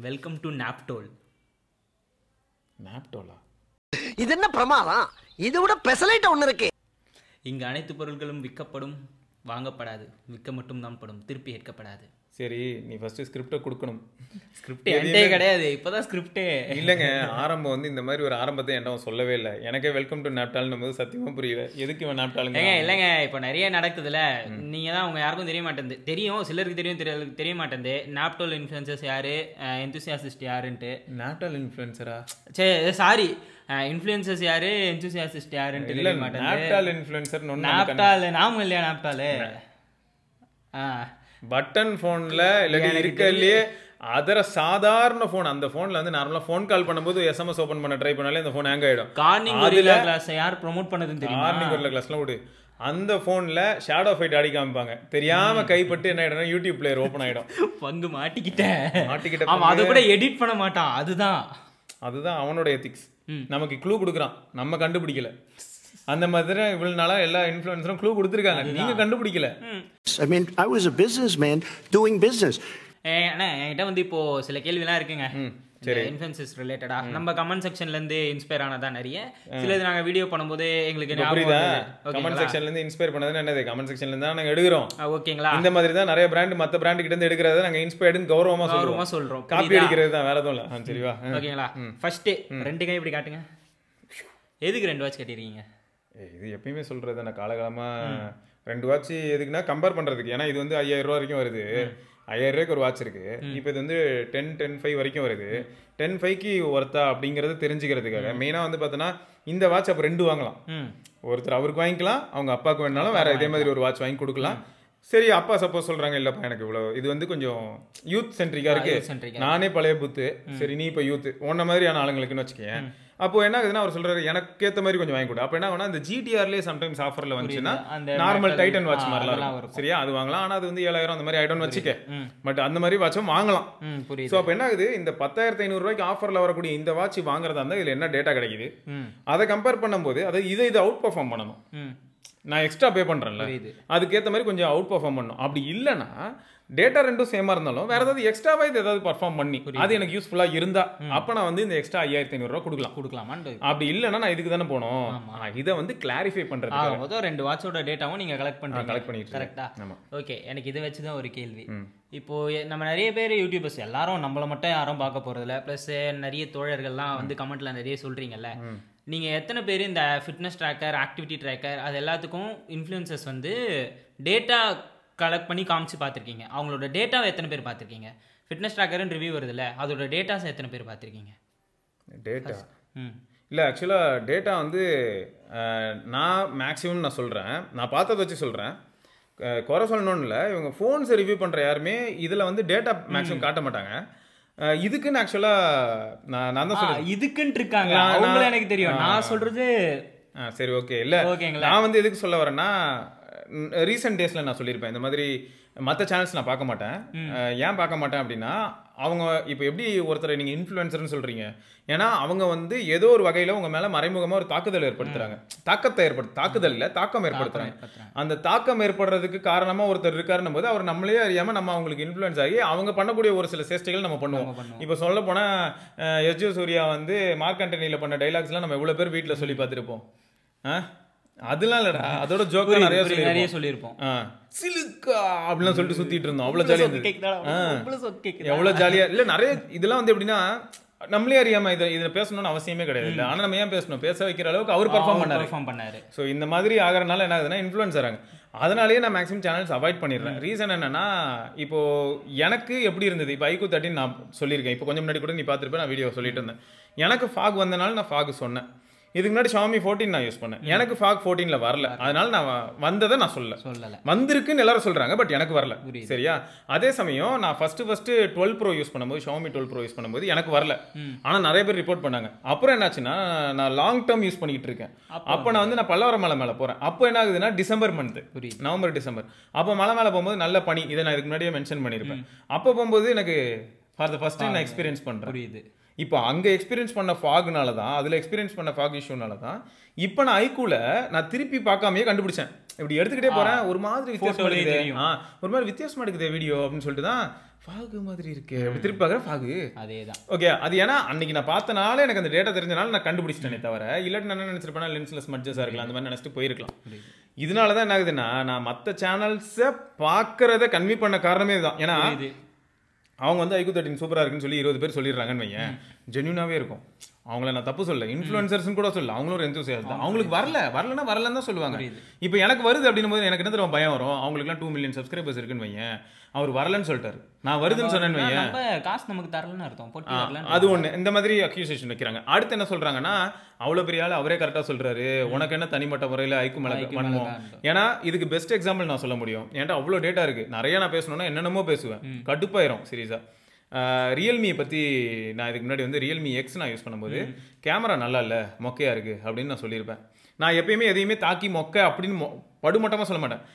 Welcome to நாப்டோல். நாப்டோலா? இது என்ன பிரமாதம்? இது விட பெசலைட் ஒன்று இருக்கு. இங்கு அனைத்து பொருட்களும் விற்கப்படும், வாங்கப்படாது. விற்க மட்டும் தான் படும், திருப்பி ஏற்கப்படாது. சரி, நீ ஃபர்ஸ்ட் ஸ்கிரிப்டை கொடுக்கணும். ஸ்கிரிப்ட் என்கிட்டே கிடையாது, இப்போதான் ஸ்கிரிப்டே. இல்லைங்க, ஆரம்பம் வந்து இந்த மாதிரி ஒரு ஆரம்பத்தை என்கிட்ட சொல்லவே இல்லை. எனக்கே வெல்கம் டு நாப்டால்னும் போது சத்தியமாக புரியல எதுக்கு இவன் நாப்டாலுங்க. இல்லைங்க, இப்போ நிறைய நடக்குதுல்ல. நீங்கள் தான் அவங்க யாருக்கும் தெரிய மாட்டேங்குது. தெரியும், சிலருக்கு தெரியும், தெரிய மாட்டேங்குது. நாப்டோல் இன்ஃப்ளூயன்சர்ஸ் யாரு, எந்தூசியாசிஸ்ட் யாருன்ட்டு. நாப்டால் இன்ஃப்ளூயன்சரா? சரி, சாரி, இன்ஃப்ளூயன்சர்ஸ் யாரு, எந்தூசியாசிஸ்ட் யாருன்ட்டு தெரிய மாட்டேங்குது. நாப்டால் இன்ஃப்ளூயன்சர் நாப்டால் நாம இல்லையா? நாப்டால் பட்டன் ஃபோனில் இல்லைங்க இருக்கலையே அதர சாதாரண ஃபோன். அந்த ஃபோனில் வந்து நார்மலாக ஃபோன் கால் பண்ணும்போது எஸ்எம்எஸ் ஓப்பன் பண்ண ட்ரை பண்ணாலே அந்த ஃபோன் ஹேங் ஆகிடும். கார்னிங் கொரில்லா கிளாஸ் யார் ப்ரோமோட் பண்ணதுன்னு தெரியும்? கார்னிங் கொரில்லா கிளாஸ்லாம் விடு. அந்த ஃபோனில் ஷேடோ ஃபைட் ஆடி காமிப்பாங்க. தெரியாம கைப்பட்டு என்ன ஆகிடும், யூடியூப் பிளேயர் ஓப்பன் ஆகிடும். பங்கு மாட்டிக்கிட்டேன். அவன் அதை கூட எடிட் பண்ண மாட்டான். அதுதான் அவனோட எத்திக்ஸ். நமக்கு க்ளூ கொடுக்குறான், நம்ம கண்டுபிடிக்கல. அந்த மாதிரி இவ்வளவு நாளா எல்லா இன்ஃப்ளூயன்சரும் க்ளூ கொடுத்துருக்காங்க, நீங்க கண்டுபிடிக்கல. I mean, I was a businessman doing business. என்கிட்ட வந்து இப்போ சில கேள்விலாம் இருக்குங்க, இன்ஃப்ளூயன்சஸ் ரிலேட்டடா. நம்ம கமெண்ட் செக்ஷன்ல இருந்து இன்ஸ்பயர் ஆனதா நிறைய. சிலது நாங்க வீடியோ பண்ணும்போது எங்களுக்கு புரியுதா? கமெண்ட் செக்ஷன்ல இருந்து இன்ஸ்பயர் பண்ணது என்னது? கமெண்ட் செக்ஷன்ல இருந்து தான் நாங்க எடுக்கிறோம். ஓகேங்களா? இந்த மாதிரி தான் நிறைய பிராண்ட் மத்த பிராண்ட் கிட்ட இருந்து எடுக்கிறத நாங்க இன்ஸ்பயர்ட்னு கௌரவமா சொல்றோம். காப்பி அடிக்கிறது தான், வேற எதுவும் இல்ல. சரிவா? ஓகேங்களா? ஃபர்ஸ்ட் ரெண்டு கை இப்படி காட்டுங்க. எதுக்கு 2 வாட்ச் கட்டிருக்கீங்க? இது எப்பயுமே சொல்றது நான் காலகாலமா 2 வாட்ச் எதுக்குன்னா கம்பேர் பண்றதுக்கு. ஏன்னா இது வந்து 5000 ரூபா வரைக்கும் வருது. 5000 ரூபாய்க்கு ஒரு வாட்ச் இருக்கு. இப்போ இது வந்து 10,5 வரைக்கும் வருது. 10,5க்கு ஒர்த்தா அப்படிங்கறது தெரிஞ்சுக்கிறதுக்காக மெயினா வந்து பார்த்தோன்னா இந்த வாட்ச் அப்போ 2 வாங்கலாம். ஒருத்தர் அவருக்கு வாங்கிக்கலாம், அவங்க அப்பாவுக்கு வேணாலும் வேற இதே மாதிரி ஒரு வாட்ச் வாங்கி கொடுக்கலாம். சரி, அப்பா சப்போஸ் சொல்றாங்க இல்லப்பா எனக்கு இவ்வளவு இது வந்து கொஞ்சம் யூத் சென்ட்ரிக்கா இருக்கு, நானே பழைய புத்து, சரி நீ இப்போ யூத் உன்ன மாதிரியான ஆளுங்களுக்குன்னு வச்சுக்கேன். அப்போ என்ன ஆகுதுன்னா அவர் சொல்றாரு எனக்கு ஏற்ற மாதிரி கொஞ்சம் வாங்கி கொடு. அப்போ என்ன ஆகுனா இந்த ஜிடிஆர்லேயே சம்டைம்ஸ் ஆஃபர்ல வந்துச்சுன்னா நார்மல் டைட்டன் வாட்ச் மாதிரிலாம் இருக்கும். சரியா? அது வாங்கலாம். ஆனால் அது வந்து 7000 அந்த மாதிரி ஆயிடும்னு வச்சுக்க. பட் அந்த மாதிரி வாட்சும் வாங்கலாம். ஸோ அப்போ என்ன ஆகுது, இந்த 10,500 ரூபாய்க்கு ஆஃபர்ல வரக்கூடிய இந்த வாட்ச் வாங்குறதா இருந்தால் இதில் என்ன டேட்டா கிடைக்குது, அதை கம்பேர் பண்ணும்போது அதை இதை அவுட் பர்ஃபார்ம் பண்ணணும். நான் எக்ஸ்ட்ரா பே பண்றேன்ல, அதுக்கேற்ற மாதிரி கொஞ்சம் அவுட் பர்ஃபார்ம் பண்ணணும். அப்படி இல்லைன்னா டேட்டா ரெண்டும் சேமா இருந்தாலும் வேற ஏதாவது எக்ஸ்ட்ராவா இது ஏதாவது பர்ஃபார்ம் பண்ணி அது எனக்கு யூஸ்ஃபுல்லா இருந்தா அப்ப நான் வந்து இந்த எக்ஸ்ட்ரா 5500 ரூபாய் கொடுக்கலாம். அப்படி இல்லைன்னா நான் இதுக்கு தானே போனோம். இதை வந்து கிளாரிஃபை பண்றதுக்கு மொத்தம் 2 வாட்சோட டேட்டாவும் நீங்க கலெக்ட் பண்ணிட்டு கரெக்டா? ஆமா. ஓகே, எனக்கு இதை வச்சுதான் ஒரு கேள்வி. இப்போ நம்ம நிறைய பேர் யூடியூபர்ஸ் எல்லாரும் நம்மள மட்டும் யாரும் பார்க்க போறதில்ல. பிளஸ் நிறைய தோழர்கள்லாம் வந்து கமெண்ட்ல நிறைய சொல்றீங்கல்ல, நீங்க எத்தனை பேர் இந்த ஃபிட்னஸ் ட்ராக்கர், ஆக்டிவிட்டி ட்ராக்கர் அது எல்லாத்துக்கும் இன்ஃப்ளூயன்சர்ஸ் வந்து டேட்டா கலெக்ட் பண்ணி காமிச்சு பார்த்துருக்கீங்க? அவங்களோட டேட்டாவை எத்தனை பேர் பார்த்துருக்கீங்க? ஃபிட்னஸ் ட்ராக்கர்னு ரிவ்யூ வருதுல்ல, அதோட டேட்டாஸ் எத்தனை பேர் பார்த்துருக்கீங்க? டேட்டா இல்லை, ஆக்சுவலாக டேட்டா வந்து நான் மேக்ஸிமம் நான் சொல்கிறேன், நான் பார்த்ததை வச்சு சொல்கிறேன். குறை சொல்லணும்னு இல்லை, இவங்க ஃபோன்ஸை ரிவ்யூ பண்ணுற யாருமே இதில் வந்து டேட்டா மேக்ஸிமம் காட்ட மாட்டாங்க. இதுக்குன்னு ஆக்சுவலாக நான் தான் சொல்கிறேன். இதுக்குன்னு இருக்காங்க அவங்கள எனக்கு தெரியும். நான் சொல்கிறது சரி ஓகே. இல்லை, நான் வந்து எதுக்கு சொல்ல வரேன்னா, ரீசெண்ட் டேஸில் நான் சொல்லியிருப்பேன் இந்த மாதிரி மற்ற சேனல்ஸ் நான் பார்க்க மாட்டேன். ஏன் பார்க்க மாட்டேன் அப்படின்னா, அவங்க இப்போ எப்படி ஒருத்தரை நீங்கள் இன்ஃப்ளூயன்சர்னு சொல்கிறீங்க, ஏன்னா அவங்க வந்து ஏதோ ஒரு வகையில் உங்கள் மேலே மறைமுகமாக ஒரு தாக்குதல் ஏற்படுத்துகிறாங்க. தாக்குதல் இல்லை, தாக்கம் ஏற்படுத்துகிறாங்க. அந்த தாக்கம் ஏற்படுறதுக்கு காரணமாக ஒருத்தர் இருக்காருன்னும் போது அவர் நம்மளே அறியாமல் நம்ம அவங்களுக்கு இன்ஃப்ளூயன்ஸ் ஆகி அவங்க பண்ணக்கூடிய ஒரு சில சேஷ்டைகள் நம்ம பண்ணுவோம். இப்போ சொல்ல போனால் எஸ்ஜே சூர்யா வந்து மார்க் ஆண்டனியில் பண்ண டைலாக்ஸ்லாம் நம்ம எவ்வளோ பேர் வீட்டில் சொல்லி பார்த்துருப்போம். அதெல்லாம் இல்லடா, அதோட ஜோக்கர் நிறைய சொல்லியிருப்போம். சிலுக்கா அப்படிலாம் சொல்லிட்டு சுத்திட்டு இருந்தோம். அவ்வளவு ஜாலியா இருந்தது. எவ்வளவு ஜாலியா இல்ல, நிறைய இதெல்லாம் வந்து எப்படின்னா நம்மளே அறியாம இதை பேசணும்னு அவசியமே கிடையாது. இல்லை, ஆனா நம்ம ஏன் பேசணும், பேச வைக்கிற அளவுக்கு அவர் பர்ஃபார்ம் பண்ணாரு. ஸோ இந்த மாதிரி ஆகிறனால என்ன ஆகுதுன்னா இன்ஃப்ளூயன்ஸ் ஆகிறாங்க. அதனாலேயே நான் மேக்ஸிமம் சேனல்ஸ் அவாய்ட் பண்ணிடுறேன். ரீசன் என்னன்னா, இப்போ எனக்கு எப்படி இருந்தது, இப்போ ஐக்கூ 13 நான் சொல்லியிருக்கேன். இப்போ கொஞ்சம் முன்னாடி கூட நீ பார்த்துருப்பேன், நான் வீடியோ சொல்லிட்டு இருந்தேன். எனக்கு ஃபாக் வந்தனால நான் ஃபாக் சொன்னேன். இதுக்கு முன்னாடி Xiaomi 14 நான் யூஸ் பண்ணேன். எனக்கு ஃபாக் 14ல வரல, அதனால நான் வந்ததை நான் சொல்லல. வந்திருக்குன்னு எல்லாரும் சொல்றாங்க, பட் எனக்கு வரல. சரியா? அதே சமயம் நான் ஃபர்ஸ்ட் 12 Pro யூஸ் பண்ணும்போது, Xiaomi 12 Pro யூஸ் பண்ணும்போது எனக்கு வரல. ஆனா நிறைய பேர் ரிப்போர்ட் பண்ணாங்க. அப்புறம் என்னாச்சுன்னா, நான் லாங் டேர்ம் யூஸ் பண்ணிட்டு இருக்கேன். அப்போ நான் வந்து பல்லவரம் மலை மேலே போறேன். அப்போ என்ன ஆகுதுன்னா டிசம்பர் மந்த், நவம்பர் டிசம்பர், அப்போ மலை மேலே போகும்போது நல்ல பனி. இதை நான் இதுக்கு முன்னாடியே மென்ஷன் பண்ணியிருப்பேன். அப்போ போகும்போது எனக்கு ஃபார் த ஃபர்ஸ்ட் டைம் நான் எக்ஸ்பீரியன்ஸ் பண்றேன். இப்போ அங்கே எக்ஸ்பீரியன்ஸ் பண்ண ஃபாக்னால தான், அதில் எக்ஸ்பீரியன்ஸ் பண்ண ஃபாக் இஷ்யூனால தான் இப்போ நான் ஐக்கூல நான் திருப்பி பார்க்காமையே கண்டுபிடிச்சேன். இப்படி எடுத்துக்கிட்டே போகிறேன், ஒரு மாதிரி வித்தியாசமா இருக்குது வீடியோ அப்படின்னு சொல்லிட்டு தான் ஃபாகு மாதிரி இருக்கு அப்படி திருப்பி பார்க்குற ஃபாகு அதேதான். ஓகே, அது ஏன்னா அன்னைக்கு நான் பார்த்தனால எனக்கு அந்த டேட்டா தெரிஞ்சனால நான் கண்டுபிடிச்சிட்டேனே தவிர இல்லாட்டி நான் என்ன நினைச்சிருப்பேன் லென்ஸ்ல ஸ்மட்ஜஸா இருக்கலாம் அந்த மாதிரி நினைச்சிட்டு போயிருக்கலாம். இதனால தான் என்ன ஆகுதுன்னா நான் மற்ற சேனல்ஸை பார்க்கறத கன்வி பண்ண காரணமே இதுதான். ஏன்னா அவங்க வந்து ஐக்யூ 13 சூப்பராக இருக்குன்னு சொல்லி 20 பேர் சொல்லிடுறாங்கன்னு வையன், ஜென்யூனாகவே இருக்கும். அவங்கள நான் தப்பு சொல்ல, இன்ஃப்ளூயன்சர்ஸ்னு கூட சொல்ல, அவங்களும் ஒரு எந்தூசியாஸ்ட் தான். அவங்களுக்கு வரலன்னா வரலன்னு தான் சொல்லுவாங்க. இப்போ எனக்கு வருது அப்படின்னும் போது எனக்கு என்ன தெரியும் பயம் வரும், அவங்களுக்குலாம் 2 மில்லியன் சப்ஸ்கிரைபர்ஸ் இருக்குன்னு வையன், அவர் வரலன்னு சொல்லிட்டாரு, நான் வருதுன்னு சொன்னேன்னு வையன், காசு நமக்கு தரலன்னு அர்த்தம், போட்டி வரல. அது ஒண்ணு. இந்த மாதிரி அக்யூசேஷன் வைக்கிறாங்க. அடுத்து என்ன சொல்றாங்கன்னா, அவ்வளவு பெரிய ஆள் அவரே கரெக்டா சொல்றாரு, உனக்கு என்ன தனிப்பட்ட முறையில ஐக்கு மேல பண்ணுவோம். ஏன்னா இதுக்கு பெஸ்ட் எக்ஸாம்பிள் நான் சொல்ல முடியும். ஏன்டா அவ்வளவு டேட்டா இருக்கு, நிறைய நான் பேசணும்னா என்னென்னமோ பேசுவேன், கடுப்பாயிரும் சீரியஸா. ரியல்மி பற்றி நான் இதுக்கு முன்னாடி வந்து ரியல்மி எக்ஸ் நான் யூஸ் பண்ணும்போது கேமரா நல்லா இல்லை மொக்கையாக இருக்குது அப்படின்னு நான் சொல்லியிருப்பேன். நான் எப்பயுமே எதையுமே தாக்கி மொக்கை அப்படின்னு படுமட்டமாக சொல்ல மாட்டேன்.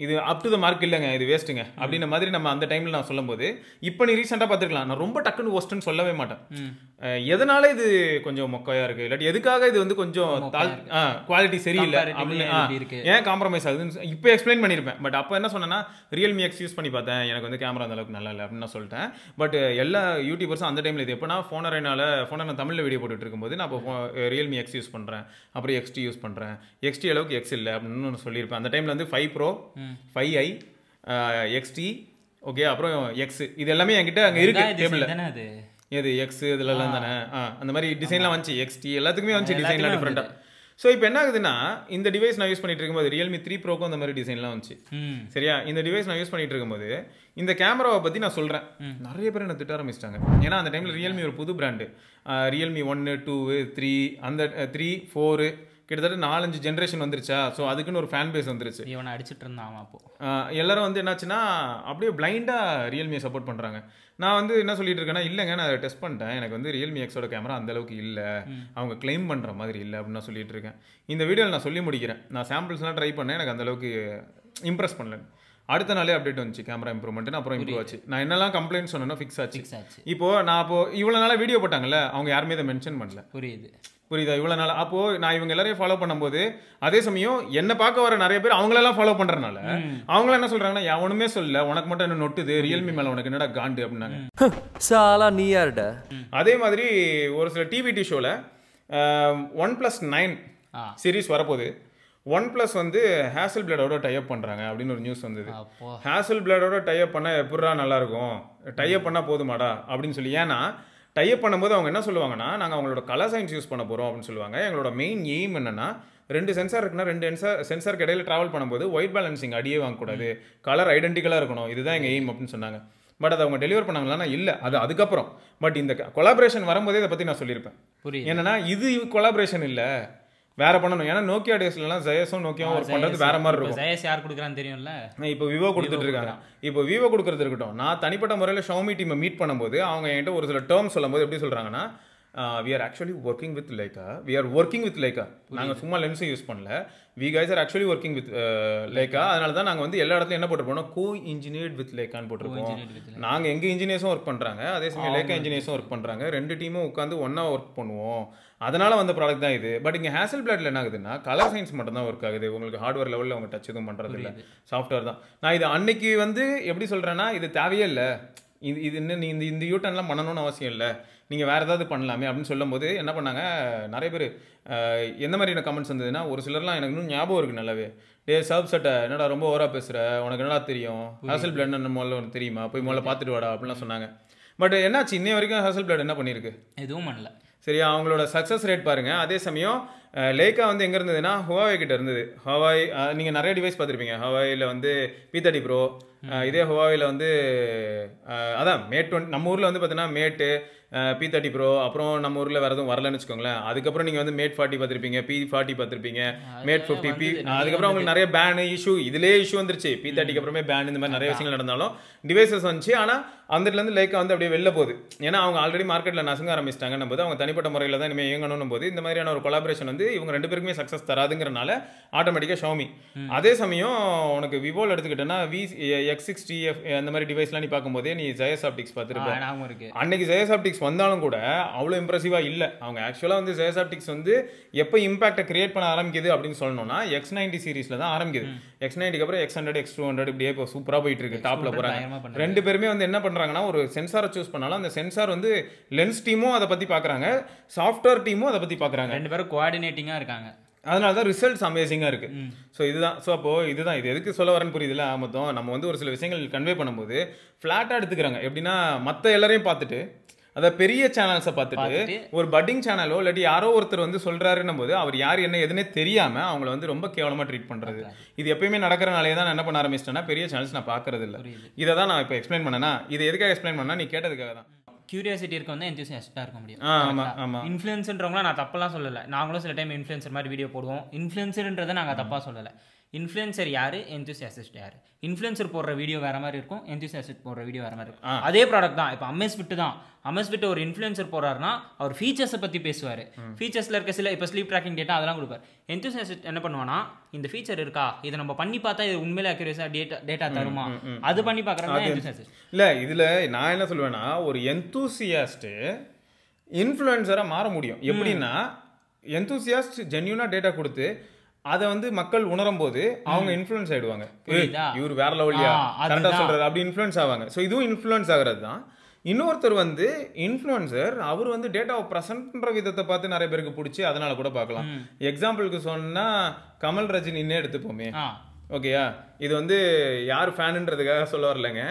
இது அப் டு த மார்க் இல்லைங்க, இது வேஸ்ட்டுங்க அப்படின்ற மாதிரி நம்ம அந்த டைமில் நான் சொல்லும் போது, இப்போ நீ ரீசெண்டாக பார்த்துருக்கலாம், நான் ரொம்ப டக்குன்னு ஒஸ்ட்டுன்னு சொல்லவே மாட்டேன். எதனால இது கொஞ்சம் மொக்கையாக இருக்குது, இல்லாட்டி எதுக்காக இது வந்து கொஞ்சம் குவாலிட்டி சரியில்லை அப்படின்னு ஏன் காம்ப்ரமைஸ் ஆகுதுன்னு இப்போ எக்ஸ்பிளைன் பண்ணியிருப்பேன். பட் அப்போ என்ன சொன்னேன்னா, ரியல்மி எக்ஸ் யூஸ் பண்ணி பார்த்தேன், எனக்கு வந்து கேமரா அந்த அளவுக்கு நல்லா இல்லை அப்படின்னு நான் சொல்லிட்டேன். பட் எல்லா யூடியூபர்ஸும் அந்த டைமில் இது எப்போனா ஃபோனை நான் தமிழில் வீடியோ போட்டுட்டு இருக்கும்போது நான் இப்போ ரியல்மி எக்ஸ் யூஸ் பண்ணுறேன், அப்புறம் எக்ஸ்டி யூஸ் பண்ணுறேன், எக்ஸ்டி அளவுக்கு எக்ஸ் இல்லை அப்படின்னு சொல்லியிருப்பேன். அந்த டைமில் வந்து 5 Pro 5i XT ஓகே, அப்புறம் எக்ஸ், இது எல்லாமே என்கிட்ட அங்கே இருக்கு டேபிள்ல. எது எக்ஸ் இதெல்லாம் தானே அந்த மாதிரி டிசைன்லாம் வந்துச்சு, எக்ஸ்டி எல்லாத்துக்குமே வந்துச்சு டிசைன்லாம் டிஃப்ரெண்டாக. ஸோ இப்போ என்ன ஆகுதுன்னா, இந்த டிவைஸ் நான் யூஸ் பண்ணிட்டு இருக்கும்போது ரியல்மி 3 Proக்கும் அந்த மாதிரி டிசைன்லாம் வந்துச்சு. சரியா, இந்த டிவைஸ் நான் யூஸ் பண்ணிட்டு இருக்கும்போது இந்த கேமராவை பற்றி நான் சொல்கிறேன், நிறைய பேர் என்ன திட்ட ஆரம்பிச்சிட்டாங்க. ஏன்னா அந்த டைமில் ரியல்மி ஒரு புது பிராண்டு, ரியல்மி 1, 2, 3 அந்த 3, 4 கிட்டத்தட்ட 4-5 ஜென்ரேஷன் வந்துருச்சா. ஸோ அதுக்குன்னு ஒரு ஃபேன் பேஸ் வந்துருச்சு. இவனை அடிச்சுட்டு இருந்தான் அப்போ எல்லாரும் வந்து என்னாச்சுன்னா அப்படியே பிளைண்டாக ரியல்மியை சப்போர்ட் பண்ணுறாங்க. நான் வந்து என்ன சொல்லிட்டு இருக்கேன்னா, இல்லைங்க நான் அதை டெஸ்ட் பண்ணிட்டேன், எனக்கு வந்து ரியல்மி எக்ஸோட கேமரா அந்த அளவுக்கு இல்லை, அவங்க கிளைம் பண்ணுற மாதிரி இல்லை அப்படின்னு நான் சொல்லிட்டு இருக்கேன். இந்த வீடியோவில் நான் சொல்லி முடிக்கிறேன், நான் சாம்பிள்ஸ்லாம் ட்ரை பண்ணேன், எனக்கு அந்த அளவுக்கு இம்ப்ரெஸ் பண்ணல. அடுத்த நாளே அப்டேட் வந்துச்சு கேமரா இம்ப்ரூவ்மெண்ட், அப்புறம் இம்ப்ரூவ் ஆச்சு. நான் என்னெல்லாம் கம்ப்ளைண்ட் சொன்னேன்னா ஃபிக்ஸ் ஆச்சு. இப்போ நான் இவ்வளோ நாளாக வீடியோ போட்டாங்கல்ல, அவங்க யாருமே இதை மென்ஷன் பண்ணல. புரியுதா? இவ்வளோ நாள் அப்போது நான் இவங்க எல்லாரையும் ஃபாலோ பண்ணும்போது, அதே சமயம் என்ன பார்க்க வர நிறைய பேர் அவங்களெல்லாம் ஃபாலோ பண்ணுறதுனால அவங்கள என்ன சொல்கிறாங்கன்னா, எவனுமே சொல்ல, உனக்கு மட்டும் என்ன நொட்டுது, ரியல்மி மேலே உனக்கு என்னடா காண்டு அப்படின்னாங்க. சாலா நீ யாருடா? அதே மாதிரி ஒரு சில டிவிடி ஷோவில் 1+9 சீரீஸ் வரப்போகுது, OnePlus வந்து ஹேசல் பிளேடோட டைப் பண்ணுறாங்க அப்படின்னு ஒரு நியூஸ் வந்தது. ஹேசல் பிளேடோட டைப் பண்ணால் எப்படா நல்லாயிருக்கும், டைப் பண்ணால் போதுமாடா அப்படின்னு சொல்லி. ஏன்னா டைப் பண்ணும்போது அவங்க என்ன சொல்லுவாங்கன்னா, நாங்கள் அவங்களோட கலர் சயின்ஸ் யூஸ் பண்ண போகிறோம் அப்படின்னு சொல்லுவாங்க. எங்களோட மெயின் எய்ம் என்னன்னா, 2 சென்சார் இருக்குன்னா 2 சென்சாருக்கு இடையில ட்ராவல் பண்ணும்போது ஒயிட் பேலன்சிங் அடியே வாங்கக்கூடாது, கலர் ஐடென்டிக்கலாக இருக்கணும், இதுதான் எங்கள் எய்ம் அப்படின்னு சொன்னாங்க. பட் அதை அவங்க டெலிவர் பண்ணாங்களான்னா இல்லை, அது அதுக்கப்புறம். பட் இந்த கொலாபரேஷன் வரும்போதே இதை பற்றி நான் சொல்லியிருப்பேன். என்னன்னா இது கொலாபரேஷன் இல்லை, வேற பண்ணணும். ஏன்னா நோக்கியா டேஸ்லாம் ஜெயஸும் நோக்கியாவும் ஒர்க் பண்றது வேற மாதிரி இருக்கும். ஜெயஸ் யார் கொடுக்குறான்னு தெரியும்ல, இப்போ விவோ கொடுத்துட்டு இருக்காங்க. இப்போ விவோ கொடுக்கறது இருக்கட்டும், நான் தனிப்பட்ட முறையில் ஷாமி டீமை மீட் பண்ணும்போது அவங்க என்கிட்ட ஒரு சில டேர்ம்ஸ் சொல்லும்போது எப்படி சொல்றாங்கன்னா, we are actually working with Leica, we are working with Leica, நாங்கள் சும்மா லென்ஸை யூஸ் பண்ணல, we guys are actually working with Leica. அதனால தான் நாங்கள் வந்து எல்லா இடத்துலையும் என்ன போட்டிருப்போம், co-engineered with Leicaன்னு போட்டிருப்போம். நாங்கள் எங்கள் இன்ஜினியர்ஸும் ஒர்க் பண்ணுறாங்க, அதே சமயம் லைக்கா இன்ஜினியர்ஸும் ஒர்க் பண்ணுறாங்க, 2 டீமும் உட்காந்து ஒன்றா ஒர்க் பண்ணுவோம், அதனால வந்த ப்ராடக்ட் தான் இது. பட் இங்கே ஹேசல் பிளாட்ல என்ன ஆகுதுன்னா, கலர் சயின்ஸ் மட்டும் தான் ஒர்க் ஆகுது, உங்களுக்கு ஹார்ட்வேர் லெவலில் அவங்க டச் எதுவும் பண்ணுறது இல்லை, சாஃப்ட்வேர் தான். நான் இது அன்னைக்கு வந்து எப்படி சொல்கிறேன்னா, இது தேவையே இல்லை, இது இன்னும் இந்த யூட்டர்ன்லாம் பண்ணணும்னு அவசியம் இல்லை, நீங்கள் வேறு ஏதாவது பண்ணலாமே அப்படின்னு சொல்லும் போது என்ன பண்ணாங்க, நிறைய பேர் எந்த மாதிரியான கமெண்ட்ஸ் வந்ததுன்னா, ஒரு சிலர்லாம் எனக்கு இன்னும் ஞாபகம் இருக்குது நல்லாவே, டே சர்ப் சட்டை என்னடா ரொம்ப ஓவராக பேசுகிற, உனக்கு என்னடா தெரியும், ஹேசல் பிளாட் என்ன முதல்ல உனக்கு தெரியுமா, போய் முதல்ல பார்த்துட்டு வாடா அப்படிலாம் சொன்னாங்க. பட் என்னாச்சு, இன்னை வரைக்கும் ஹேசல் பிளாட் என்ன பண்ணியிருக்கு, எதுவும் பண்ணல. சரியா, அவங்களோட சக்ஸஸ் ரேட் பாருங்கள். அதே சமயம் லேக்கா வந்து எங்கே இருந்ததுன்னா, ஹுவாவே கிட்ட இருந்தது. ஹுவாய் நீங்கள் நிறைய டிவைஸ் பார்த்துருப்பீங்க, ஹுவாயில் வந்து P30 Pro, இதே ஹுவாவில் வந்து அதான் மேட் 20, நம்ம ஊரில் வந்து பார்த்தீங்கன்னா மேட்டு P30 Pro, அப்புறம் நம்ம ஊரில் வேறு எதுவும் வரலன்னு வச்சுக்கோங்களேன். அதுக்கப்புறம் நீங்கள் வந்து மேட் 40 பார்த்துருப்பீங்க, P40 பார்த்துருப்பீங்க, மேட் 50, அதுக்கப்புறம் உங்களுக்கு நிறைய பேனு இஷ்யூ, இதிலே இஷ்யூ வந்துருச்சு, P30க்கு அப்புறமே பேன், இந்த மாதிரி நிறைய விஷயங்கள் நடந்தாலும் டிவைசஸ் வந்துச்சு. ஆனால் அந்த இடத்துலேருந்து லைக்கா வந்து அப்படியே வெளில போகுது. ஏன்னா அவங்க ஆல்ரெடி மார்க்கெட்டில் நசுங்க ஆரம்பிச்சிட்டாங்கன்னும் போது, அவங்க தனிப்பட்ட முறையில் தான் இனிமேல் இயங்கணும் போது இந்த மாதிரியான ஒரு கொலாபரேஷன் வந்து வந்து இவங்க 2 பேருக்குமே சக்ஸஸ் தராதுங்கிறனால ஆட்டோமேட்டிக்காக ஷாமி. அதே சமயம் உனக்கு விவோவில் எடுத்துக்கிட்டேன்னா X60F அந்த மாதிரி டிவைஸ்லாம் நீ பார்க்கும்போதே நீ ஜெயஸ் ஆப்டிக்ஸ் பார்த்துருப்பேன். அன்னைக்கு ஜெயஸ் ஆப்டிக்ஸ் வந்தாலும் கூட அவ்வளோ இம்ப்ரெசிவாக இல்லை. அவங்க ஆக்சுவலாக வந்து ஜெயஸ் ஆப்டிக்ஸ் வந்து எப்போ இம்பாக்டை கிரியேட் பண்ண ஆரம்பிக்குது அப்படின்னு சொல்லணும்னா X90 சீரீஸில் தான் ஆரம்பிக்குது. X90க்கு அப்புறம் X100 X200 இப்படியே இப்போ சூப்பராக போயிட்டு இருக்கு, டாப்ல போகிறாங்க. 2 பேருமே வந்து என்ன பண்ணுறாங்கன்னா ஒரு சென்சாரை சூஸ் பண்ணாலும் அந்த சென்சார் வந்து லென்ஸ் டீமும் அதை பற்றி பார்க்குறாங்க, சாஃப்ட்வேர் டீமும் அதை பற்றி பார்க்குறாங்க. 2 பேரும் கோஆர்டினேட்டிங்காக இருக்காங்க. அதனால தான் ரிசல்ட்ஸ் அமேசிங்காக இருக்குது. ஸோ இதுதான். ஸோ அப்போது இதுதான் இது எதுக்கு சொல்ல வரேன்னு புரியுதுல. மொத்தம் நம்ம வந்து ஒரு சில விஷயங்கள் கன்வே பண்ணும்போது ஃப்ளாட்டாக எடுத்துக்கிறாங்க. எப்படின்னா மற்ற எல்லாரையும் பார்த்துட்டு அதை பெரிய சேனல்ஸை பார்த்துட்டு ஒரு பட்டிங் சேனலோ இல்லாட்டி யாரோ ஒருத்தர் வந்து சொல்கிறாருன்னும் போது அவர் யார் என்ன எதுனே தெரியாமல் அவங்கள வந்து ரொம்ப கேவலமாக ட்ரீட் பண்ணுறது. இது எப்பயுமே நடக்கிறனாலே தான் நான் என்ன பண்ண ஆரம்பிச்சிட்டேன்னா பெரிய சேனல்ஸ் நான் பார்க்கறது இல்லை. இதை தான் நான் இப்போ எக்ஸ்பிளைன் பண்ணேன்னா இது எதுக்காக எக்ஸ்பிளைன் பண்ணால் நீ கேட்டதுக்காக தான். கியூரியாசிட்டி இருக்க வந்து என்தூசியாஸ்டாக இருக்க முடியும். இன்ஃப்ளூயன்ஸுன்றவங்களாம் நான் தப்பெல்லாம் சொல்லலை. நாங்களும் சில டைம் இன்ஃப்ளூயன்சர் மாதிரி வீடியோ போடுவோம். இன்ஃப்ளூயன்சர்ன்றதை நாங்கள் தப்பாக சொல்லலை. இன்ஃப்ளூயன்சர் யார், என்தூசியாசிஸ்ட் யார்? இன்ஃப்ளூயன்சர் போடுற வீடியோ வேறு மாதிரி இருக்கும், என்தூசியாசிஸ்ட் போடுற வீடியோ வேறு மாதிரி இருக்கும். அதே ப்ராடக்ட் தான். இப்போ அமேஸ்ஃபிட் தான். அமேஸ்ஃபிட் ஒரு இன்ஃப்ளூயன்சர் போடுறாருன்னா அவர் ஃபீச்சர்ஸை பற்றி பேசுவார். ஃபீச்சர்ஸில் இருக்க சில இப்போ ஸ்லீப் ட்ராக்கிங் டேட்டா அதெல்லாம் கொடுப்பார். என்தூசியாசிஸ்ட் என்ன பண்ணுவானா, இந்த ஃபீச்சர் இருக்கா, இதை நம்ம பண்ணி பார்த்தா இது உண்மையிலே அக்யூரேஸாக டேட்டா தருமா, அது பண்ணி பார்க்குறாங்க என்தூசியாசிஸ்ட். இல்லை இதில் நான் என்ன சொல்லுவேன்னா ஒரு என்தூசியாஸ்ட்டு இன்ஃப்ளூயன்சராக மாற முடியும். எப்படின்னா என்தூசியாஸ்ட் ஜென்யூனாக டேட்டா கொடுத்து அதை வந்து மக்கள் உணரும் போது அவங்க இன்ஃப்ளூயன்ஸ் ஆயிடுவாங்க. இவர் வேற லெவலியா கரெக்டாக சொல்றது அப்படி இன்ஃப்ளூயன்ஸ் ஆவாங்க. ஸோ இதுவும் இன்ஃப்ளூயன்ஸ் ஆகிறது தான். இன்னொருத்தர் வந்து இன்ஃப்ளூயன்சர் அவர் வந்து டேட்டாவை ப்ரெசென்ட் பண்ற விதத்தை பார்த்து நிறைய பேருக்கு பிடிச்சி அதனால கூட பார்க்கலாம். எக்ஸாம்பிளுக்கு சொன்னா கமல் ரஜினின்னே எடுத்துப்போமே. ஓகேயா, இது வந்து யார் ஃபேனுன்றதுக்காக சொல்ல வரலைங்க.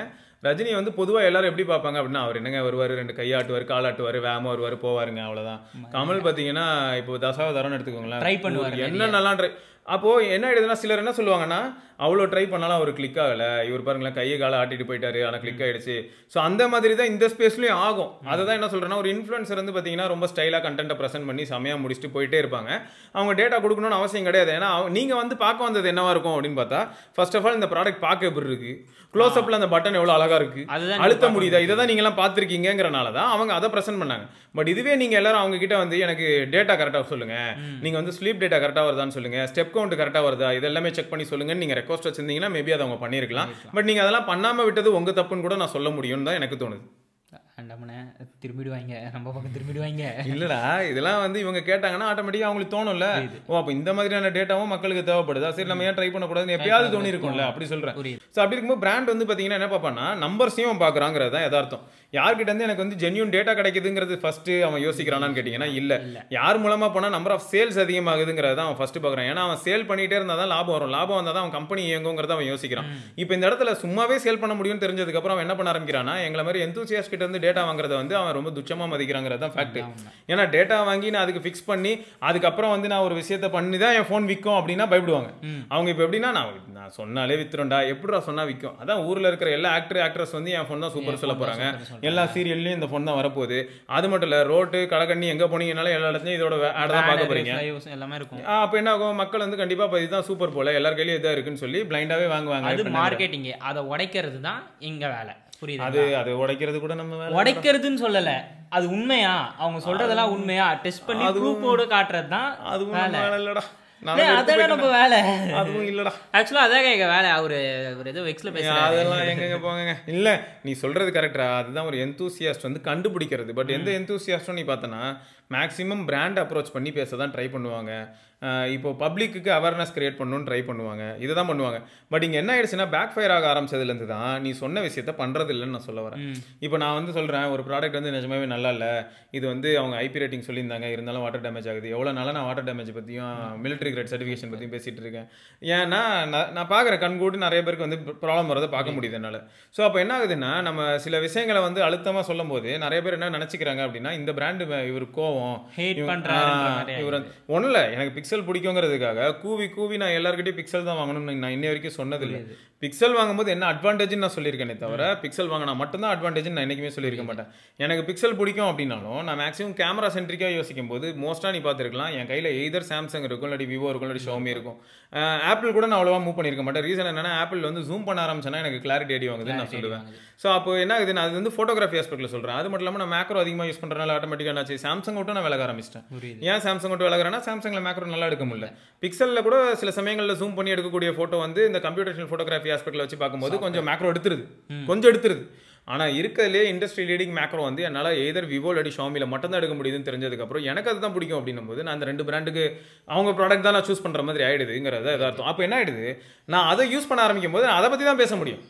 ரஜினி வந்து பொதுவாக எல்லாரும் எப்படி பார்ப்பாங்க அப்படின்னா அவர் என்னங்க வருவார், 2 கையாட்டுவார், காலாட்டுவார், வேகமாக வருவார், போவாருங்க, அவ்வளோதான். கமல் பார்த்தீங்கன்னா இப்போ தசாவதாரம்னு எடுத்துக்கோங்களேன், என்னென்னலாம் ட்ரை. அப்போது என்ன ஆயிடுதுன்னா சிலர் என்ன சொல்லுவாங்கன்னா அவ்வளோ ட்ரை பண்ணாலும் அவர் கிளிக் ஆகலை, இவர் பாருங்களேன் கையை காலை ஆட்டிட்டு போயிட்டாரு ஆனால் கிளிக் ஆகிடுச்சு. ஸோ அந்த மாதிரி தான் இந்த ஸ்பேஸ்லேயும் ஆகும். அதை தான் என்ன சொல்கிறேன்னா ஒரு இன்ஃப்ளூயன்சர் வந்து பார்த்தீங்கன்னா ரொம்ப ஸ்டைலாக கண்டென்ட்டை ப்ரெசென்ட் பண்ணி செமையாக முடிச்சுட்டு போயிட்டே இருப்பாங்க. அவங்க டேட்டா கொடுக்கணும்னு அவசியம் கிடையாது. ஏன்னா நீங்கள் வந்து பார்க்க வந்தது என்னவா இருக்கும் அப்படின்னு பார்த்தா ஃபர்ஸ்ட் ஆஃப் ஆல் இந்த ப்ராடக்ட் பார்க்க எப்படி இருக்குது, க்ளோஸ் அப்பில் அந்த பட்டன் எவ்வளோ அழகாக இருக்குது, அழுத்த முடியுதா, இதை தான் நீங்களாம் பார்த்துருக்கீங்கிறனால தான் அவங்க அதை ப்ரெசென்ட் பண்ணாங்க. பட் இதுவே நீங்கள் எல்லாரும் அவங்க கிட்ட வந்து எனக்கு டேட்டா கரெக்டாக சொல்லுங்கள், நீங்கள் வந்து ஸ்லீப் டேட்டா கரெக்டாக வருதான்னு சொல்லுங்கள், ஸ்டெப் கவுண்ட் கரெக்டாக வருதா, இதெல்லாமே செக் பண்ணி சொல்லுங்கள் நீங்கள் ரெக்வஸ்ட் வச்சிருந்தீங்கன்னா மேபி அதை அவங்க பண்ணியிருக்கலாம். பட் நீங்கள் அதெல்லாம் பண்ணாமல் விட்டது உங்கள் தப்புன்னு கூட நான் சொல்ல முடியும்னு தான் எனக்கு தோணுது. திரும்பிடுவாங்க, நம்ம பக்கம் திரும்பிடுவாங்க. இல்லடா இதெல்லாம் வந்து இவங்க கேட்டாங்கன்னா ஆட்டோமேட்டிக்காக அவங்களுக்கு தோணும்ல, ஓ அப்போ இந்த மாதிரியான டேட்டாவும் மக்களுக்கு தேவைப்படுதா, சரி நம்ம ஏன் ட்ரை பண்ணக்கூடாதுன்னு எப்பயாவது தோணி இருக்கும்ல, அப்படி சொல்கிறேன். ஸோ அப்படி இருக்கும்போது பிராண்ட் வந்து பார்த்தீங்கன்னா என்ன பார்ப்பான்னா நம்பர்ஸையும் பார்க்குறாங்கிறது தான் யதார்த்தம். யார்கிட்ட இருந்து எனக்கு வந்து ஜென்யூன் டேட்டா கிடைக்குதுங்கிறது ஃபர்ஸ்ட் அவன் யோசிக்கிறானான்னு கேட்டிங்கன்னா இல்லை, யார் மூலமாக போனால் நம்பர் ஆஃப் சேல்ஸ் அதிகமாகுதுங்கிறத அவன் ஃபர்ஸ்ட் பார்க்குறான். ஏன்னா அவன் சேல் பண்ணிகிட்டே இருந்தால் தான் லாபம் வரும், லாபம் வந்தால் தான் அவன் கம்பெனி இயங்குங்கிறத அவன் யோசிக்கிறான். இப்போ இந்த இடத்துல சும்மாவே சேல் பண்ண முடியும்னு தெரிஞ்சதுக்கப்புறம் அவன் என்ன பண்ண ஆரம்பிக்கிறான்னா எங்களை மாதிரி எந்தூசியாஸ்ட் கிட்ட இருந்து டேட்டா வாங்குறத வந்து அவன் ரொம்ப துச்சமாக மதிக்கிறாங்கிறது தான் ஃபேக்ட். ஏன்னா டேட்டா வாங்கி நான் அதுக்கு ஃபிக்ஸ் பண்ணி அதுக்கப்புறம் வந்து நான் ஒரு விஷயத்தை பண்ணி தான் என் ஃபோன் விற்கும் அப்படின்னா பயப்படுவாங்க அவங்க. இப்போ எப்படின்னா நான் சொன்னாலே வித்துறோம்டா, எப்படிடா சொன்னா விற்கும், அதான் ஊரில் இருக்கிற எல்லா ஆக்ட்ரஸ் வந்து என் ஃபோன் தான் சூப்பர் சொல்ல போகிறாங்க, எல்லா சீரியல்லையும் இந்த ஃபோன் தான் வரப்போகுது. அது மட்டும் இல்லை ரோட்டு கடைக்கண்ணி எங்கே போனீங்கனாலும் எல்லா இடத்துலையும் இதோட ஆட் தான் பார்க்க போறீங்க எல்லாமே இருக்கும். அப்போ என்ன ஆகும், மக்கள் வந்து கண்டிப்பாக இதுதான் சூப்பர் போல எல்லார் கையிலும் இதாக இருக்குன்னு சொல்லி பிளைண்டாவே வாங்குவாங்க. அது மார்க்கெட்டிங், அதை உடைக்கிறது தான் இங்க வேலை. அது உடைக்கிறது கூட நம்ம வேலை. உடைக்கிறதுன்னு சொல்லல, அது உண்மையா அவங்க சொல்றதெல்லாம் உண்மையா டெஸ்ட் பண்ணி ப்ரூஃபோட காட்டுறது தான் அதுவும் வேலை இல்லடா. அதான் நம்ம வேலை. அதுவும் இல்லடா, ஆக்சுவலா அதான் எங்க வேலை. அவரு ஏதோ வெக்ஸ்ல பேசுறாரு, அதெல்லாம் எங்க போங்க. இல்ல நீ சொல்றது கரெக்டா, அதுதான் ஒரு எந்தூசியாஸ்ட் வந்து கண்டுபிடிக்கிறது. பட் எந்த எந்தூசியாஸ்டும் நீ பார்த்தனா மேக்ஸிமம் பிராண்ட் அப்ரோச் பண்ணி பேச தான் ட்ரை பண்ணுவாங்க. இப்போ பப்ளிக்கு அவேர்னஸ் கிரியேட் பண்ணணும்னு ட்ரை பண்ணுவாங்க, இதை தான் பண்ணுவாங்க. பட் இங்கே என்ன ஆயிடுச்சுன்னா பேக் ஃபயர் ஆக ஆரம்பிச்சதுலேருந்து தான் நீ சொன்ன விஷயத்த பண்ணுறது இல்லைன்னு நான் சொல்ல வரேன். இப்போ நான் வந்து சொல்கிறேன் ஒரு ப்ராடக்ட் வந்து நிஜமாவே நல்லா இல்லை, இது வந்து அவங்க ஐபி ரேட்டிங் சொல்லியிருந்தாங்க, இருந்தாலும் வாட்டர் டேமேஜ் ஆகுது. எவ்வளோ நாளாக நான் வாட்டர் டேமேஜ் பற்றியும் மிலிட்ரி கிரேட் சர்டிஃபிகேஷன் பற்றியும் பேசிகிட்டு இருக்கேன். ஏன்னா நான் பார்க்குற கண்கூட்டு நிறைய பேருக்கு வந்து ப்ராப்ளம் வரதை பார்க்க முடியுது என்னால். ஸோ அப்போ என்ன ஆகுதுன்னா நம்ம சில விஷயங்களை வந்து அழுத்தமாக சொல்லும் போது நிறைய பேர் என்ன நினச்சிக்கிறாங்க அப்படின்னா இந்த பிராண்டு இவர் கோவம் இவர் ஒன்றும் இல்லை, எனக்கு பிக்சல் பிடிக்குங்கிறதுக்காக கூவி நான் எல்லாருக்கிட்டையும் பிக்சல் தான் வாங்கணும்னு நான் இன்ன வரைக்கும் சொன்னதில்லை. பிக்சல் வாங்கும்போது என்ன அட்வான்டேஜ்னு நான் சொல்லியிருக்கேனே தவிர பிக்சல் வாங்கினா மட்டும்தான் அட்வான்டேஜ்னு நான் என்றைக்குமே சொல்லியிருக்க மாட்டேன். எனக்கு பிக்சல் பிடிக்கும் அப்படின்னாலும் நான் மேக்ஸிமம் கேமரா சென்ட்ரிக்காக யோசிக்கும் போது மோஸ்ட்டாக நீ பார்த்துருக்கலாம் என் கையில் எய்தர் சாம்சங் இருக்கும், இல்லாட்டி விவோ இருக்கும், இல்லாட்டி ஷாமி இருக்கும். ஆப்பிள் கூட நான் அவ்வளோவா மூவ் பண்ணியிருக்க மாட்டேன். ரீசன் என்னன்னா ஆப்பிள் வந்து ஜூம் பண்ண ஆரம்பிச்சேன்னா எனக்கு கிளாரிட்டி அடி வாங்குதுன்னு நான் சொல்லுவேன். ஸோ அப்போ என்ன ஆகுது, நான் அது வந்து ஃபோட்டோகிராஃபி ஆஸ்பெக்டில் சொல்கிறேன். அது மட்டும் இல்லாமல் நான் மேக்ரோ அதிகமாக யூஸ் பண்ணுறதுனால ஆட்டோமேட்டிக்காக நான் சாம்சங் விட்டு நான் விலக ஆரம்பிச்சிட்டேன். ஏன் சாம்சங் விட்டு விலகிறேன்னா சாம்சங்கில் மேக்ரோ நல்லா எடுக்க முடியல. பிக்சலில் கூட சில சமயங்களில் ஜூம் பண்ணி எடுக்கக்கூடிய ஃபோட்டோ வந்து இந்த கம்ப்யூட்டேஷனல் ஃபோட்டோகிராஃபி ஆஸ்பெக்டில் வச்சு பார்க்கும்போது கொஞ்சம் மேக்ரோ எடுத்துருது. ஆனால் இருக்கிறதுலே இண்டஸ்ட்ரி லீடிங் மேக்ரோ வந்து என்னால் எய்தர் விவோ இல்லாட்டி ஷாமியில் மட்டும்தான் எடுக்க முடியுதுன்னு தெரிஞ்சதுக்கப்புறம் எனக்கு அதுதான் பிடிக்கும் அப்படின்னும் போது நான் அந்த 2 பிராண்டுக்கு அவங்க ப்ராடக்ட் தான் நான் சூஸ் பண்ணுற மாதிரி ஆயிடுதுங்கிறது அர்த்தம். அப்போ என்ன ஆயிடுது, நான் அதை யூஸ் பண்ண ஆரம்பிக்கும் போது அதை பற்றி தான் பேச முடியும்.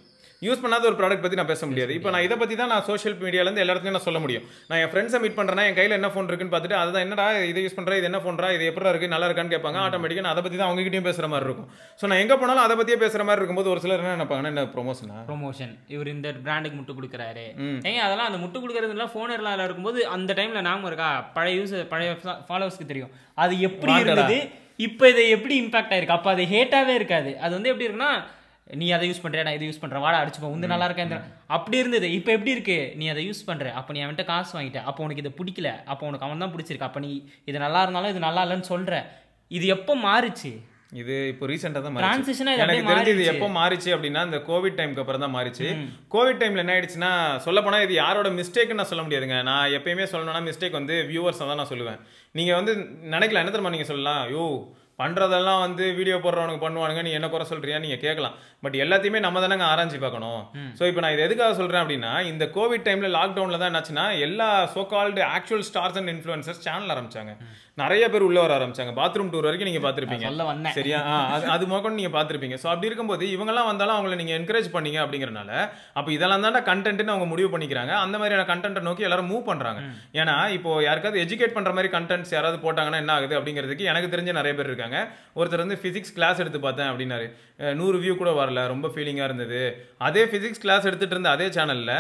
யூஸ் பண்ணாத ஒரு ப்ராடக்ட் பற்றி நான் பேச முடியாது. இப்போ நான் இதை பற்றி தான் நான் சோஷியல் மீடியாலேருந்து எல்லா இடத்துலையும் நான் சொல்ல முடியும். நான் என் ஃப்ரெண்ட்ஸை மீட் பண்ணுறேன்னா என் கையில் என்ன ஃபோன் இருக்குன்னு பார்த்துட்டு அதை என்னடா இதை யூஸ் பண்ணுறேன், இது என்ன ஃபோன்றா, இது எப்படி இருக்குது, நல்லா இருக்கான்னு கேட்பாங்க. ஆட்டோமேட்டிக்காக நான் அதை பற்றி தான் அவங்ககிட்டயும் பேசுகிற மாதிரி இருக்கும். ஸோ நான் எங்கே போனாலும் அதை பற்றியே பேசுகிற மாதிரி இருக்கும்போது ஒரு சிலர் என்ன நினைப்பாங்கன்னா என்ன ப்ரொமோஷன் இவர் இந்த பிராண்டுக்கு முட்டு கொடுக்குறாரு. ஏங்க அதெல்லாம் அந்த முட்டு கொடுக்குறதுலாம் ஃபோனர்லாம் இருக்கும்போது அந்த டைமில் நாம இருக்கா பழைய ஃபாலோவர்ஸ்க்கு தெரியும் அது எப்படி இருந்தது, இப்போ இதை எப்படி இம்பாக்ட் ஆயிருக்கு. அப்போ அது ஹேட்டாகவே இருக்காது. அது வந்து எப்படி இருக்குன்னா நீ அதை யூஸ் பண்ணுற, நான் இதை யூஸ் பண்ணுறேன், வாடா அடிச்சுப்போம், உந்து நல்லா இருக்கா அப்படி இருந்தது. இப்போ எப்படி இருக்கு, நீ அதை யூஸ் பண்ணுற, அப்போ நீ அவன்கிட்ட காசு வாங்கிட்ட, அப்போ உனக்கு இதை பிடிக்கல, அப்போ உனக்கு அவன் தான் பிடிச்சிருக்கு, அப்போ நீ இது நல்லா இருந்தாலும் இது நல்லா இல்லைன்னு சொல்கிற. இது எப்போ மாறிச்சு? இது இப்போ ரீசெண்டாக தான் எனக்கு தெரிஞ்சு. இது எப்போ மாறிச்சு அப்படின்னா இந்த கோவிட் டைமுக்கு அப்புறம் தான் மாறிச்சு. கோவிட் டைமில் என்ன ஆயிடுச்சுன்னா சொல்ல போனால் இது யாரோட மிஸ்டேக்குன்னு நான் சொல்ல முடியாதுங்க. நான் எப்பயுமே சொல்லணும்னா மிஸ்டேக் வந்து வியூவர்ஸை தான் நான் சொல்லுவேன். நீங்கள் வந்து நினைக்கல என்ன தெரியுமா, நீங்கள் சொல்லலாம் யோ பண்ணுறதெல்லாம் வந்து வீடியோ போடுறவனுக்கு பண்ணுவானுங்க, நீ என்ன குறை சொல்கிறியா நீங்கள் கேட்கலாம். பட் எல்லாத்தையுமே நம்ம தானேங்க ஆராய்ச்சி பார்க்கணும். ஸோ இப்போ நான் இது எதுக்காக சொல்கிறேன் அப்படின்னா இந்த கோவிட் டைமில் லாக்டவுனில் தான் என்னாச்சுன்னா எல்லா so called actual stars and influencers channel ஆரம்பிச்சாங்க. நிறைய பேர் உள்ள வர ஆரம்பிச்சாங்க. பாத்ரூம் டூர் வரைக்கும் நீங்கள் பார்த்துருப்பீங்க. சரியா? அது மொக்கம் நீங்கள் பார்த்துருப்பீங்க. ஸோ அப்படி இருக்கும்போது இவங்கெல்லாம் வந்தாலும் அவங்களை நீங்கள் என்கரேஜ் பண்ணீங்க அப்படிங்கிறனால அப்போ இதெல்லாம் தானே கண்டென்ட்னு அவங்க முடிவு பண்ணிக்கிறாங்க. அந்த மாதிரியான கண்டென்ட்டை நோக்கி எல்லாரும் மூவ் பண்ணுறாங்க. ஏன்னா இப்போ யாருக்காவது எஜுகேட் பண்ணுற மாதிரி கண்டென்ட்ஸ் யாராவது போட்டாங்கன்னா என்ன ஆகுது அப்படிங்கிறதுக்கு எனக்கு தெரிஞ்ச நிறைய பேர் இருக்காங்க. ஒருத்தர் வந்து ஃபிசிக்ஸ் கிளாஸ் எடுத்து பார்த்தேன் அப்படின்னாரு, 100 வியூ கூட வரல, ரொம்ப ஃபீலிங்காக இருந்தது. அதே ஃபிசிக்ஸ் கிளாஸ் எடுத்துகிட்டு இருந்த அதே சேனலில்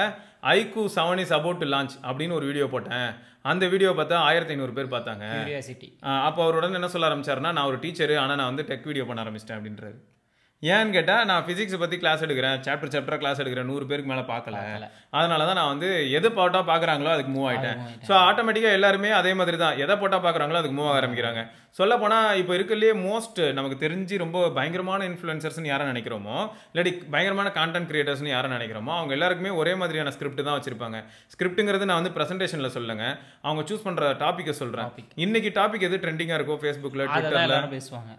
IQ 7 is about to launch அப்படின்னு ஒரு வீடியோ போட்டேன். அந்த வீடியோ பார்த்தா 1500 பேர் பார்த்தாங்க. அப்போ அவருடன் என்ன சொல்ல ஆரம்பிச்சாருன்னா நான் ஒரு டீச்சரு, ஆனால் நான் வந்து டெக் வீடியோ பண்ண ஆரம்பிச்சிட்டேன் அப்படின்றாரு. ஏன்னு கேட்டால் நான் ஃபிசிக்ஸை பற்றி கிளாஸ் எடுக்கிறேன், சாப்டராக கிளாஸ் எடுக்கிறேன், 100 பேருக்கு மேலே பார்க்கல, அதனால தான் நான் வந்து எது போட்டால் பார்க்குறாங்களோ அதுக்கு மூவ் ஆகிட்டேன். ஸோ ஆட்டோமேட்டிக்காக எல்லாருமே அதே மாதிரி தான் எதை போட்டால் பார்க்குறாங்களோ அதுக்கு மூவ் ஆக ஆரம்பிக்கிறாங்க. சொல்ல போனால் இப்போ இருக்கிறதுலே மோஸ்ட் நமக்கு தெரிஞ்சு ரொம்ப பயங்கரமான இன்ஃப்ளூயன்சர்ஸ்னு யாரை நினைக்கிறோமோ, இல்லாட்டி பயங்கரமான கான்டென்ட் கிரியேட்டர்ஸ்னு யாரை நினைக்கிறோமோ அவங்க எல்லாருக்குமே ஒரே மாதிரியான ஸ்கிரிப்ட் தான் வச்சிருப்பாங்க. ஸ்கிரிப்ட்டுங்கிறது நான் வந்து ப்ரெசன்டேஷனில் சொல்லுங்க, அவங்க சூஸ் பண்ணுற டாப்பிக்கை சொல்கிறேன். இன்னைக்கு டாபிக் எது ட்ரெண்டிங்காக இருக்கோ ஃபேஸ்புக்கில் ட்விட்டரில் பேசுவாங்க,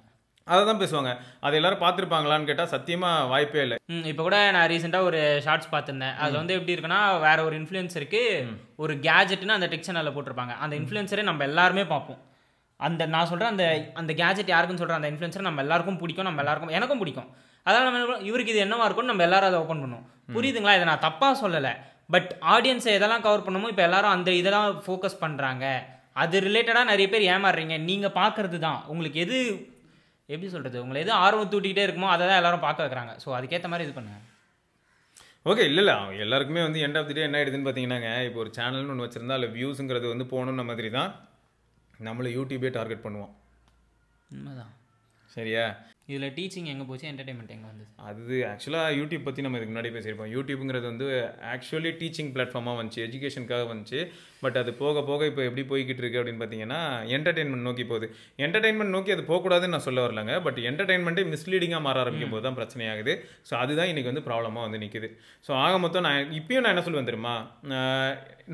அதை தான் பேசுவாங்க. அது எல்லாரும் பார்த்துருப்பாங்களான்னு கேட்டால் சத்தியமாக வாய்ப்பே இல்லை. இப்போ கூட நான் ரீசெண்டாக ஒரு ஷார்ட்ஸ் பார்த்துருந்தேன். அதில் வந்து எப்படி இருக்குன்னா வேற ஒரு இன்ஃப்ளூயன்சருக்கு ஒரு கேஜெட்னு அந்த டெக் சேனலில் போட்டிருப்பாங்க. அந்த இன்ஃப்ளூயன்சரை நம்ம எல்லாருமே பார்ப்போம். நான் சொல்கிறேன் அந்த கேஜெட் யாருக்குன்னு சொல்கிறேன், அந்த இன்ஃப்ளூயன்சரை நம்ம எல்லாருக்கும் பிடிக்கும், நம்ம எல்லாருக்கும் எனக்கும் பிடிக்கும். அதனால் நம்ம இவருக்கு இது என்னவா இருக்கும்னு நம்ம எல்லாரும் அதை ஓப்பன் பண்ணுவோம். புரியுதுங்களா? இதை நான் தப்பாக சொல்லலை. பட் ஆடியன்ஸை எதெல்லாம் கவர் பண்ணணுமோ இப்போ எல்லாரும் அந்த இதெல்லாம் ஃபோக்கஸ் பண்ணுறாங்க. அது ரிலேட்டடாக நிறைய பேர் ஏமாறுறீங்க. நீங்கள் பார்க்குறது தான் உங்களுக்கு எது எப்படி சொல்கிறது, உங்களை எது ஆர்வம் தூட்டிகிட்டே இருக்குமோ அதை தான் எல்லாரும் பார்க்க வைக்கிறாங்க. ஸோ அதுக்கேற்ற மாதிரி இது பண்ணுங்க. ஓகே, இல்லை எல்லாருக்குமே வந்து எண்ட் ஆஃப் தி டே என்ன ஆகிடுதுன்னு பார்த்தீங்கன்னாங்க, இப்போ ஒரு சேனல்னு ஒன்று வச்சுருந்தா அதில் வியூஸுங்கிறது வந்து போகணுன்ற மாதிரி தான் நம்மளை யூடியூபே டார்கெட் பண்ணுவோம். உண்மைதான். சரியா? இதில் டீச்சிங் எங்கே போச்சு, என்டர்டைன்மெண்ட் எங்கே வந்து? அது ஆக்சுவலாக யூடியூப் பற்றி நம்ம இதுக்கு முன்னாடி பேசியிருப்போம். யூடியூப்புங்கிறது வந்து ஆக்சுவலி டீச்சிங் பிளாட்ஃபார்மாக வந்துச்சு, எஜுகேஷனுக்காக வந்துச்சு. பட் அது போக போக இப்போ எப்படி போய்கிட்டு இருக்கு அப்படின்னு பார்த்தீங்கன்னா என்டர்டைன்மெண்ட் நோக்கி போகுது. என்டர்டைன்மெண்ட் நோக்கி அது போகக்கூடாதுன்னு நான் சொல்ல வரலங்க. பட் என்டர்டைன்மெண்ட்டே மிஸ்லீடிங்காக மாற ஆரம்பிக்கும் போது தான் பிரச்சனையாகுது. ஸோ அதுதான் இன்றைக்கி வந்து ப்ராப்ளமாக வந்து நிற்குது. ஸோ ஆக மொத்தம் நான் என்ன சொல்லுவேன் தெரியுமா,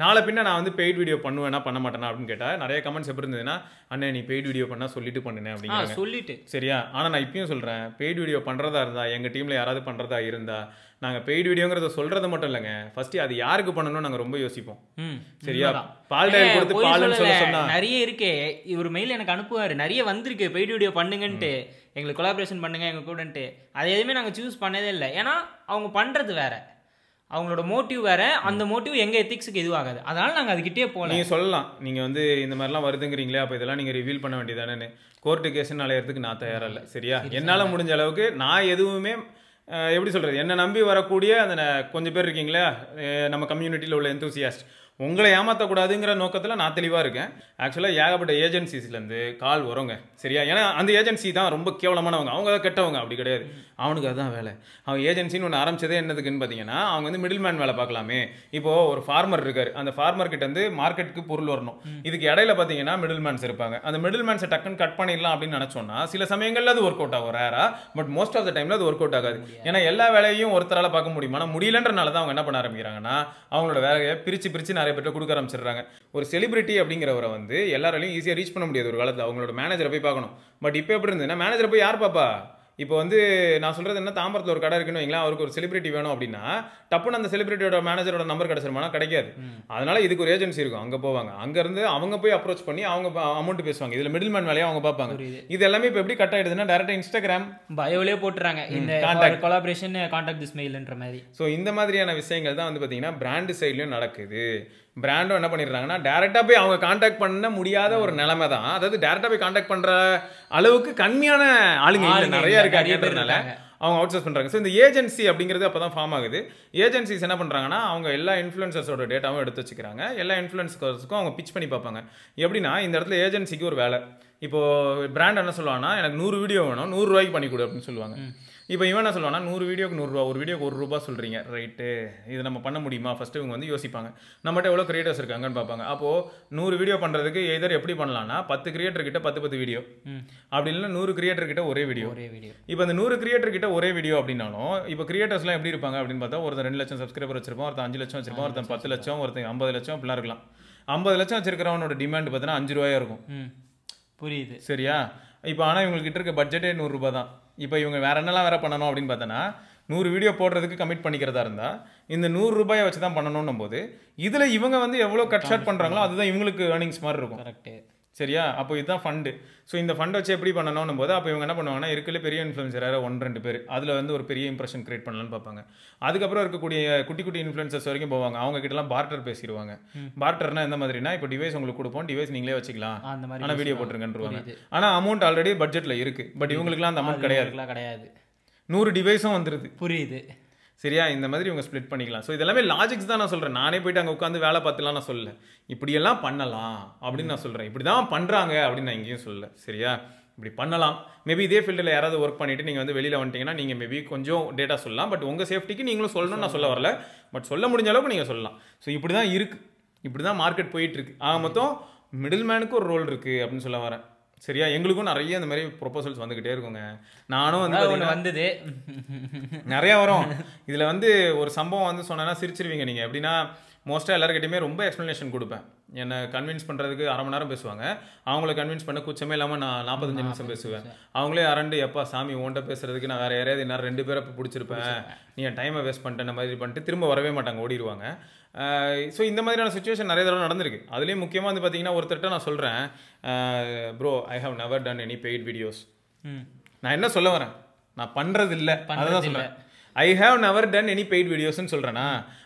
நாளை பின்ன நான் வந்து பெய்ட் வீடியோ பண்ணுவேன்னா பண்ண மாட்டேனா அப்படின்னு கேட்டால் நிறைய கமெண்ட்ஸ் எப்படி இருந்ததுன்னா, அண்ணே நீ பெய்ட் வீடியோ பண்ணால் சொல்லிட்டு பண்ணுனேன் அப்படிங்கிறாங்க. சொல்லிட்டு சரியா? ஆனால் நான் இப்பயும் சொல்கிறேன், பெய்ட் வீடியோ பண்ணுறதா இருந்தால் எங்கள் டீமில் யாராவது பண்ணுறதா இருந்தால் நாங்கள் பெய்ட் வீடியோங்கிறத சொல்கிறது மட்டும் இல்லைங்க, ஃபஸ்ட்டு அது யாருக்கு பண்ணணும்னு நாங்கள் ரொம்ப யோசிப்போம். சரியா? பால் டயல் கொடுத்து பால்னு சொன்னா நிறைய இருக்கே. இவர் மெயில் எனக்கு அனுப்புவார், நிறைய வந்திருக்கு பெய்ட் வீடியோ பண்ணுங்கன்ட்டு, எங்களுக்கு கொலாபரேஷன் பண்ணுங்க எங்கள் கூடன்ட்டு. அதை எதுவுமே நாங்கள் சூஸ் பண்ணதே இல்லை. ஏன்னா அவங்க பண்ணுறது வேற, அவங்களோட மோட்டிவ் வேற. அந்த மோட்டிவ் எங்க எத்திக்ஸுக்கு இதுவாகாது. அதனால நாங்கள் அதுக்கிட்டே போகலாம். நீங்கள் சொல்லலாம், நீங்கள் வந்து இந்த மாதிரிலாம் வருதுங்கிறீங்களே, அப்போ இதெல்லாம் நீங்கள் ரிவீல் பண்ண வேண்டியதானே. கோர்ட்டு கேஸ்ன்னு அலையிறதுக்கு நான் தயாராக இல்லை. சரியா? என்னால் முடிஞ்ச அளவுக்கு நான் எதுவுமே எப்படி சொல்கிறது, என்னை நம்பி வரக்கூடிய அந்த கொஞ்சம் பேர் இருக்கீங்களா நம்ம கம்யூனிட்டியில் உள்ள எந்தூசியாஸ்ட், உங்களை ஏமாற்றக்கூடாதுங்கிற நோக்கத்தில் நான் தெளிவாக இருக்கேன். ஆக்சுவலாக ஏகப்பட்ட ஏஜென்சிஸ்லேருந்து கால் வருங்க. சரியா? ஏன்னா அந்த ஏஜென்சி தான் ரொம்ப கேவலமானவங்க, அவங்க தான் கெட்டவங்க அப்படி கிடையாது. அவனுக்கு அதுதான் வேலை. அவன் ஏஜென்சின்னு ஒன்று ஆரம்பிச்சதே என்னதுக்குன்னு பார்த்தீங்கன்னா அவங்க வந்து மிடில் மேன் வேலை பார்க்கலாமே. இப்போ ஒரு ஃபார்மர் இருக்காரு, அந்த ஃபார்மர் கிட்ட வந்து மார்க்கெட்டுக்கு பொருள் வரணும். இதுக்கு இடையில பார்த்தீங்கன்னா மிடில் மேன்ஸ் இருப்பாங்க. அந்த மிடில் மேன்ஸை டக்குன்னு கட் பண்ணிடலாம் அப்படின்னு நினச்சோன்னா சில சமயங்கள்ல அது ஒர்க் அவுட் ஆகும், ரேரா. பட் மோஸ்ட் ஆஃப் த டைம்ல அது ஒர்க் அவுட் ஆகாது. ஏன்னா எல்லா வேலையும் ஒருத்தரால பார்க்க முடியும். ஆனால் முடியலன்றனால தான் அவங்க என்ன பண்ண ஆரம்பிக்கிறாங்கன்னா அவங்களோட வேலையை பிரிச்சு நிறைய பேர்ட்ட கொடுக்க ஆரம்பிச்சிடுறாங்க. ஒரு செலிபிரிட்டி அப்படிங்கிறவரை வந்து எல்லாராலையும் ஈஸியாக ரீச் பண்ண முடியாது ஒரு காலத்தில். அவங்களோட மேனேஜரை போய் பார்க்கணும். பட் இப்போ எப்படி இருந்ததுன்னா மேனேஜரை போய் யார் பாப்பா? இப்போ வந்து நான் சொல்றது என்ன, தாம்பரத்தில் ஒரு கடை இருக்குன்னு வைங்களேன், அவருக்கு ஒரு செலிபிரிட்டி வேணும் அப்படின்னா டப்புன்னு அந்த செலிபிரிட்டியோட மேனேஜரோட நம்பர் கிடைச்சிருமானா கிடைக்காது. அதனால இதுக்கு ஒரு ஏஜென்சி இருக்கும், அங்கே போவாங்க. அங்கேருந்து அவங்க போய் அப்ரோச் பண்ணி அவங்க அமௌண்ட் பேசுவாங்க. இதில் மிடில் மேன் வேலையை அவங்க பார்ப்பாங்க. இது எல்லாமே இப்போ எப்படி கட் ஆயிடுதுன்னா டேரக்டாக இன்ஸ்டாகிராம் பயோலே போட்டுறாங்க இந்த கொலாபரேஷன் கான்டாக்ட் திஸ் மெயில்ன்ற மாதிரி. ஸோ இந்த மாதிரியான விஷயங்கள் தான் வந்து பார்த்தீங்கன்னா பிராண்டு சைட்லையும் நடக்குது. பிராண்டும் என்ன பண்ணிடுறாங்கன்னா டேரெக்டாக போய் அவங்க கான்டாக்ட் பண்ண முடியாத ஒரு நிலைமை தான். அதாவது டேரெக்டாக போய் கான்டாக்ட் பண்ணுற அளவுக்கு கம்மியான ஆளுங்க நிறைய இருக்காங்கன்றதுனால அவங்க அவுட் சோர்ஸ் பண்ணுறாங்க. ஸோ இந்த ஏஜென்சி அப்படிங்கிறது அப்போ தான் ஃபார்ம் ஆகுது. ஏஜென்சிஸ் என்ன பண்ணுறாங்கன்னா அவங்க எல்லா இன்ஃப்ளூயன்சர்ஸோட டேட்டாவும் எடுத்து வச்சுக்கிறாங்க. எல்லா இன்ஃப்ளூயன்சர்ஸுக்கும் அவங்க பிச் பண்ணி பார்ப்பாங்க. எப்படின்னா இந்த இடத்துல ஏஜென்சிக்கு ஒரு வேலை. இப்போது பிராண்ட் என்ன சொல்லுவாங்கன்னா எனக்கு 100 வீடியோ வேணும், 100 ரூபாய்க்கு பண்ணி கொடு அப்படின்னு சொல்லுவாங்க. இப்போ இவன் என்ன சொல்லுவானா 100 வீடியோக்கு 100 ரூபா, ஒரு வீடியோக்கு 1 ரூபா சொல்கிறீங்க, ரைட்டு, இது நம்ம பண்ண முடியுமா? ஃபஸ்ட்டு இவங்க வந்து யோசிப்பாங்க, நம்மகிட்ட எவ்வளோ கிரியேட்டர்ஸ் இருக்காங்கன்னு பார்ப்பாங்க. அப்போது 100 வீடியோ பண்ணுறதுக்கு எதர் எப்படி பண்ணலாம்னா 10 கிரியேட்டர் கிட்ட 10 வீடியோ, அப்படி இல்லைன்னா 100 கிரியேட்டர் கிட்ட ஒரே வீடியோ. இப்போ அந்த 100 கிரியேட்டர் கிட்ட ஒரே வீடியோ அப்படின்னாலும் இப்போ கிரியேட்டர்ஸ்லாம் எப்படி இருப்பாங்க அப்படின்னு பார்த்தா ஒருத்தர் 2 லட்சம் சப்ஸ்கிரைபர் வச்சிருப்பான், ஒருத்தர் 5 லட்சம் வச்சிருப்பான், ஒருத்தர் 10 லட்சம், ஒருத்தர் 50 லட்சம் அப்படிலாம் இருக்கலாம். 50 லட்சம் வச்சிருக்கிறவனோட டிமாண்ட் பார்த்தீங்கன்னா 5 ரூபாயா இருக்கும். புரியுது, சரியா? இப்போ ஆனால் இவங்ககிட்ட இருக்க பட்ஜெட்டே 100 ரூபா தான். இப்போ இவங்க வேற என்னெல்லாம் வேற பண்ணணும் அப்படின்னு பார்த்தோன்னா 100 வீடியோ போடுறதுக்கு கமிட் பண்ணிக்கிறதா இருந்தால் இந்த 100 ரூபாயை வச்சு தான் பண்ணணும் போது இதில் இவங்க வந்து எவ்வளோ கட் ஷாட் பண்ணுறாங்களோ அதுதான் இவங்களுக்கு ஏர்னிங்ஸ் மாதிரி இருக்கும். கரெக்டு, சரியா? அப்போ இதுதான் ஃபண்டு. ஸோ இந்த ஃபண்டை வச்சு எப்படி பண்ணணும் போது அப்போ இவங்க என்ன பண்ணுவாங்கன்னா இருக்கல பெரிய இன்ஃப்ளூயன்சர் 1-2 பேர் அதில் வந்து ஒரு பெரிய இம்ப்ரெஷன் கிரியேட் பண்ணலான்னு பார்ப்பாங்க. அதுக்கப்புறம் இருக்கக்கூடிய குட்டி இன்ஃப்ளூயன்சர்ஸ் வரைக்கும் போவாங்க. அவங்க கிட்டலாம் பார்ட்டர் பேசிடுவாங்க. பார்ட்டர்னா எந்த மாதிரினா இப்போ டிவைஸ் உங்களுக்கு கொடுப்போம், டிவைஸ் நீங்களே வச்சுக்கலாம், ஆனால் வீடியோ போட்டுருங்கன்றுவாங்க. ஆனால் அமௌண்ட் ஆல்ரெடி பட்ஜெட்டில் இருக்குது. பட் இவங்களுக்குலாம் அந்த அமௌண்ட் கிடையாது. 100 டிவைஸும் வந்துடுது. புரியுது, சரியா? இந்த மாதிரி இவங்க ஸ்ப்ளிட் பண்ணிக்கலாம். ஸோ இதெல்லாமே லாஜிக்ஸ் தான் நான் சொல்கிறேன். நானே போயிட்டு அங்கே உட்காந்து வேலை பார்த்துலாம் நான் சொல்லலை. இப்படியெல்லாம் பண்ணலாம் அப்படின்னு நான் சொல்கிறேன். இப்படி தான் பண்ணுறாங்க அப்படின்னு நான் எங்கேயும் சொல்லலை. சரியா? இப்படி பண்ணலாம். மேபி இதே ஃபீல்டில் யாராவது ஒர்க் பண்ணிவிட்டு நீங்கள் வந்து வெளியில் வந்துட்டீங்கன்னா நீங்கள் மேபி கொஞ்சம் டேட்டா சொல்லலாம். பட் உங்கள் சேஃப்டிக்கு நீங்களும் சொல்லணும்னு நான் சொல்ல வரல. பட் சொல்ல முடிஞ்ச அளவுக்கு நீங்கள் சொல்லலாம். ஸோ இப்படி தான் இருக்குது, இப்படி தான் மார்க்கெட் போயிட்டுருக்கு. மொத்தம் மிடில் மேனுக்கு ஒரு ரோல் இருக்குது அப்படின்னு சொல்ல வரேன். சரியா? எங்களுக்கும் நிறைய இந்த மாதிரி ப்ரொபோசல்ஸ் வந்துக்கிட்டே இருக்குங்க. நானும் வந்து வந்தது நிறையா வரும். இதில் வந்து ஒரு சம்பவம் வந்து சொன்னேன்னா சிரிச்சிருவீங்க நீங்கள். எப்படின்னா மோஸ்ட்டாக எல்லாருக்கிட்டையுமே ரொம்ப எக்ஸ்ப்ளனேஷன் கொடுப்பேன். என்னை கன்வின்ஸ் பண்ணுறதுக்கு 1/2 மணி நேரம் பேசுவாங்க. அவங்கள கன்வின்ஸ் பண்ண கூச்சமே இல்லாமல் நான் 45 நிமிஷம் பேசுவேன். அவங்களே அரண்டு எப்பா சாமி ஓன்ட்ட பேசுறதுக்கு நான் வேறு யாரையாவது இன்னும் 2 பேரை பிடிச்சிருப்பேன், நீ என் டைமை வேஸ்ட் பண்ணிட்டேன் மாதிரி பண்ணிட்டு திரும்ப வரவே மாட்டாங்க, ஓடிடுவாங்க. ஸோ இந்த மாதிரியான சுச்சுவேஷன் நிறைய தடவை நடந்திருக்கு. அதுலேயும் முக்கியமாக வந்து பார்த்தீங்கன்னா ஒருத்தர்கிட்ட நான் சொல்கிறேன், bro I have never done any paid videos. நான் என்ன சொல்ல வரேன், நான் பண்ணுறது இல்லை அதான் சொல்கிறேன். I have never done any paid வீடியோஸ்ன்னு சொல்கிறேன்னா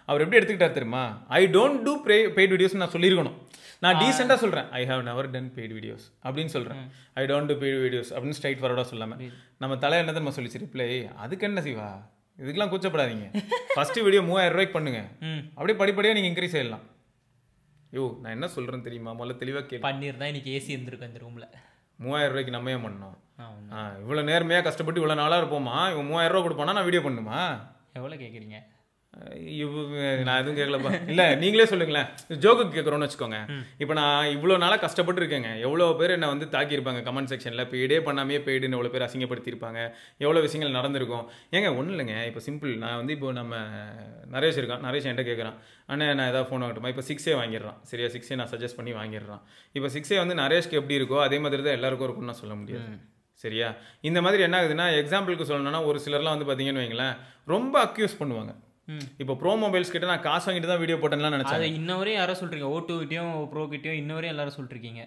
அவர் எப்படி எடுத்துக்கிட்டார் தெரியுமா? I don't do paid videos நான் சொல்லியிருக்கணும். நான் டீசெண்டாக சொல்கிறேன் I have never done paid videos அப்படின்னு சொல்கிறேன். I don't do paid videos அப்படின்னு ஸ்ட்ரைட் ஃபார்வர்டாக சொல்லாமல் நம்ம தலை என்ன தெரியுமா சொல்லிச்சு ரிப்ளை, அதுக்கு என்ன சிவா, இதுக்கெல்லாம் கூச்சப்படாதீங்க, ஃபஸ்ட்டு வீடியோ 3000 ரூபாய்க்கு பண்ணுங்க, அப்படியே படிப்படியாக நீங்கள் இன்க்ரீஸ் ஆகிடலாம். யோ நான் என்ன சொல்கிறேன்னு தெரியுமா, முதல்ல தெளிவாக கேள்வி. பண்ணியிருந்தா இன்னைக்கு ஏசி இருந்திருக்கும் இந்த ரூமில். 3000 ரூபாய்க்கு நம்ம ஏன் பண்ணோம்? இவ்வளோ நேர்மையாக கஷ்டப்பட்டு இவ்வளோ நாளாக இருப்போமா, இவன் 3000 ரூபா கொடுப்பானா நான் வீடியோ பண்ணுமா? எவ்வளோ கேட்குறீங்க? நான் எதுவும் கேட்கலப்பா. இல்லை நீங்களே சொல்லுங்களேன், ஜோக்கு கேட்குறோன்னு வச்சுக்கோங்க. இப்போ நான் இவ்வளோ நாளாக கஷ்டப்பட்டு இருக்கேங்க. எவ்வளோ பேர் என்னை வந்து தாக்கியிருப்பாங்க கமெண்ட் செக்ஷனில், பெய்டே பண்ணாமே பெய்டுன்னு எவ்வளோ பேர் அசிங்கப்படுத்தியிருப்பாங்க, எவ்வளோ விஷயங்கள் நடந்திருக்கும். ஏங்க ஒன்றும் இல்லைங்க, இப்போ சிம்பிள். நான் வந்து இப்போ நம்ம நரேஷ் இருக்கான், நரேஷ் என்கிட்ட கேட்குறான், அண்ணே நான் ஏதாவது ஃபோன் வாங்கட்டுமா, இப்போ 6A வாங்கிடுறான். சரியா? 6A நான் சஜஸ்ட் பண்ணி வாங்கிடுறான். இப்போ 6A வந்து நரேஷ்க்கு எப்படி இருக்கோ அதே மாதிரி தான் எல்லாருக்கும் இருக்கும்னு நான் சொல்ல முடியாது. சரியா? இந்த மாதிரி என்ன ஆகுதுன்னா, எக்ஸாம்பிளுக்கு சொல்லணும்னா ஒரு சிலர்லாம் வந்து பார்த்தீங்கன்னு வைங்களேன் ரொம்ப அக்யூஸ் பண்ணுவாங்க. இப்போ ப்ரோ மொபைல்ஸ் கிட்ட நான் காசு வாங்கிட்டு தான் வீடியோ போட்டேன்லாம் நினைச்சேன். இன்னவரையும் யாரோ சொல்றீங்க, O2 கிட்டயும் ப்ரோ கிட்டயும் இன்னவரையும் எல்லாரும் சொல்லிருக்கீங்க.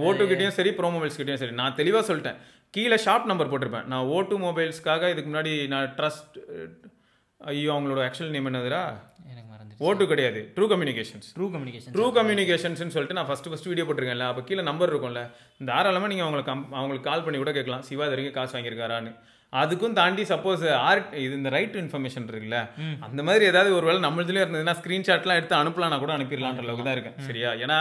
O2 கிட்டயும் சரி ப்ரோ மொபைல்ஸ் கிட்டயும் சரி. நான் தெளிவாக சொல்லிட்டேன், கீழே ஷாப் நம்பர் போட்டிருப்பேன். நான் O2 மொபைல்ஸ்க்காக இதுக்கு முன்னாடி நான் ட்ரஸ்ட், ஐயோ அவங்களோட ஆக்சுவல் நேம் என்னதுரா, O2 கிடையாது, ட்ரூ கம்யூனிகேஷன்ஸ்னு சொல்லிட்டு நான் ஃபஸ்ட்டு வீடியோ போட்டிருக்கேன்ல. அப்போ கீழே நம்பர் இருக்கும்ல, தாராளமாக நீங்கள் அவங்களுக்கு கால் பண்ணி கூட கேட்கலாம், சிவா இது வரைக்கும் காசு வாங்கியிருக்காரான்னு. அதுக்கும் தாண்டி சப்போஸ் இது இந்த ரைட் இன்ஃபர்மேஷன் இருக்குல்ல, அந்த மாதிரி ஏதாவது ஒரு வேளை நம்மளதுலேயே இருந்ததுன்னா ஸ்க்ரீன்ஷாட்லாம் எடுத்து அனுப்பலாம், நான் கூட அனுப்பிடலான்ற அளவுக்கு தான் இருக்கேன். சரியா? ஏன்னா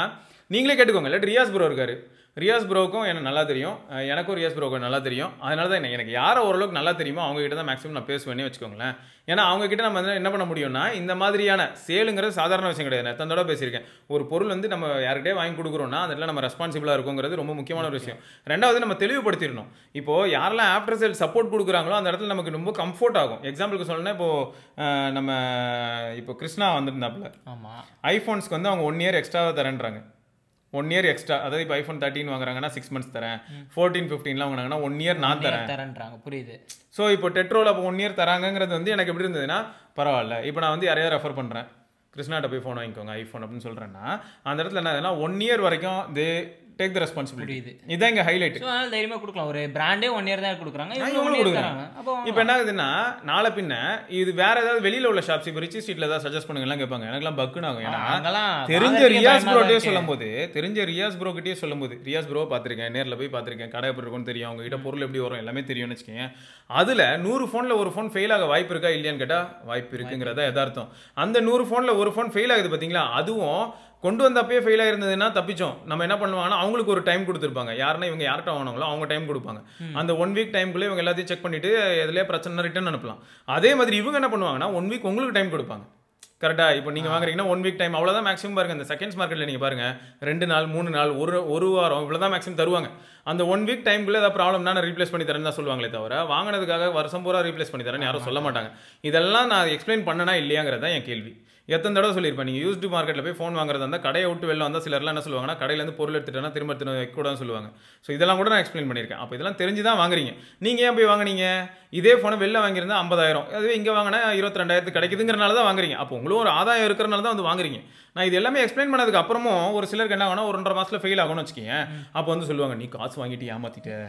நீங்களே கேட்டுக்கோங்க. இல்லாட்டி ரியாஸ் ப்ரோ இருக்காரு, ரியாஸ் ப்ரோவுக்கும் எனக்கு நல்லா தெரியும், எனக்கும் ரியாஸ் ப்ரோவுக்கும் நல்லா தெரியும். அதனால தான் எனக்கு யாரை ஓரளவுக்கு நல்லா தெரியுமோ அவங்க கிட்ட தான் மேக்ஸிமம் நான் பேசுவேன்னே வச்சுக்கோங்களேன். ஏன்னா அவங்க கிட்ட நம்ம வந்து என்ன பண்ண முடியும்னா, இந்த மாதிரியான சேலுங்கிறது சாதாரண விஷயம் கிடையாது. நான் எத்தனை தடவை பேசியிருக்கேன். ஒரு பொருள் வந்து நம்ம யார்கிட்டயே வாங்கி கொடுக்குறோம்னா அதில் நம்ம ரெஸ்பான்சிபிளாக இருக்குங்கிறது ரொம்ப முக்கியமான ஒரு விஷயம். ரெண்டாவது நம்ம தெளிவுபடுத்திடணும். இப்போ யாரெல்லாம் ஆஃப்டர் சேல் சப்போர்ட் கொடுக்குறாங்களோ அந்த இடத்துல நமக்கு ரொம்ப கம்ஃபர்ட் ஆகும். எக்ஸாம்பிளுக்கு சொல்லணும்னா நம்ம இப்போ கிருஷ்ணா வந்திருந்தாப்புல, ஐஃபோன்ஸ்க்கு வந்து அவங்க 1 இயர் எக்ஸ்ட்ராவாக தரேன்றாங்க. 1 இயர் எக்ஸ்ட்ரா, அதாவது இப்போ ஐஃபோன் 13 வாங்குறாங்கன்னா 6 months தரேன், 14, 15 வாங்கினாங்கன்னா 1 இயர் நான் தரேன்றாங்க. புரியுது. ஸோ இப்போ டெட்ரோல் அப்போ 1 இயர் தராங்கிறது வந்து எனக்கு எப்படி இருந்ததுன்னா பரவாயில்ல. இப்போ நான் வந்து யாரையா ரெஃபர் பண்ணுறேன், கிருஷ்ணாட்ட போய் ஃபோன் வாங்கிக்கோங்க ஐஃபோன் அப்படின்னு சொல்கிறேன்னா, அந்த இடத்துல என்ன 1 இயர் வரைக்கும் டேக் த ரெஸ்பான்சிபிலிட்டி. இதுதான் இங்கே ஹைலைட். தைரியமாக கொடுக்கலாம். ஒரு பிராண்டே 1 இயர் தான் கொடுக்குறாங்க. இப்போ என்ன ஆகுதுன்னா, நாளை பின்ன இது வேற ஏதாவது வெளியில உள்ள ஷாப்ஸ், இப்போ ரிச்சி ஸ்ட்ரீட்ல ஏதாவது சஜஸ்ட் பண்ணுங்கலாம் கேட்பாங்க. எனக்குலாம் பக்குன்னு ஆகும். ஏன்னா தெரிஞ்ச ரியாஸ் ப்ரோட்டே சொல்லும்போது, ரியாஸ் ப்ரோ பார்த்துருக்கேன், நேரில் போய் பார்த்துருக்கேன், கடை எப்படி இருக்கும்னு தெரியும், அவங்க கிட்ட பொருள் எப்படி வரும் எல்லாமே தெரியும்னு வச்சுக்கேன். அதில் 100 ஃபோனில் ஒரு ஃபோன் ஃபெயில் ஆக வாய்ப்பு இருக்கா இல்லையான்னு கேட்டால் வாய்ப்பு இருக்குங்கிறதா எதார்த்தம். அந்த 100 ஃபோனில் ஒரு ஃபோன் ஃபெயில் ஆகுது பார்த்தீங்களா, அதுவும் கொண்டு வந்தப்பே ஃபெயில் ஆயிருந்ததுன்னா தப்பிச்சோம். நம்ம என்ன பண்ணுவாங்கன்னா, அவங்களுக்கு ஒரு டைம் கொடுத்துருப்பாங்க. யாருன்னா இவங்க யார்கிட்ட வாங்கினாங்களோ அவங்க டைம் கொடுப்பாங்க. அந்த 1 வீக் டைம்குள்ளே இவங்க எல்லாத்தையும் செக் பண்ணிட்டு எதுலேயே பிரச்சனை ரிட்டர்ன் அனுப்பலாம். அதே மாதிரி இவங்க என்ன பண்ணுவாங்கன்னா 1 வீக் உங்களுக்கு டைம் கொடுப்பாங்க. கரெக்டா? இப்போ நீங்கள் வாங்குறீங்கன்னா 1 வீக் டைம், அவ்வளோதான் மேக்ஸிமம். பாருங்க இந்த செகண்ட்ஸ் மார்க்கெட்டில் நீங்கள் பாருங்க 2 நாள் 3 நாள் ஒரு வாரம் இவ்வளோதான் மேக்ஸிமம் தருவாங்க. அந்த 1 வீக் டைம்குள்ளே ஏதாவது ப்ராப்ளம்னா நான் ரீப்ளேஸ் பண்ணி தரேன்னு தான் சொல்லுவாங்களே தவிர, வாங்கினதுக்காக வருஷம் பூரா ரீப்ளேஸ் பண்ணி தரேன்னு யாரும் சொல்ல மாட்டாங்க. இதெல்லாம் நான் எக்ஸ்பிளைன் பண்ணனா இல்லையாங்கிறது தான் என் கேள்வி. எத்தனை தடவை சொல்லியிருப்பேன், நீங்கள் யூஸ்டு மார்க்கெட்டில் போய் ஃபோன் வாங்குறதா இருந்தால் கடையை விட்டு வெளில வந்தால் சிலர்லாம் என்ன சொல்லுவாங்கன்னா, கடையிலேருந்து பொருள் எடுத்துட்டேன்னா திரும்ப வைக்கூடாதுன்னு சொல்லுவாங்க. ஸோ இதெல்லாம் கூட நான் எக்ஸ்பிளைன் பண்ணியிருக்கேன். அப்போ இதெல்லாம் தெரிஞ்சு தான் வாங்குறீங்க. நீங்கள் ஏன் போய் வாங்குனீங்க? இதே ஃபோனை வெளில வாங்கியிருந்தா 50,000, அதுவே இங்கே வாங்கினா 22,000 கிடைக்குதுங்கிறனால தான் வாங்குறீங்க. அப்போ உங்களுக்கு ஒரு ஆதாயம் இருக்கிறனால தான் வந்து வாங்குறீங்க. நான் இது எல்லாமே எக்ஸ்பிளைன் பண்ணதுக்கு அப்புறமும் ஒரு சிலருக்கு என்ன ஆகுனா, 1.5 மாதத்தில் ஃபெயில் ஆகும்னு வச்சுக்கோங்க. அப்போ வந்து சொல்லுவாங்க, நீ காசு வாங்கிட்டு ஏமாத்திட்ட.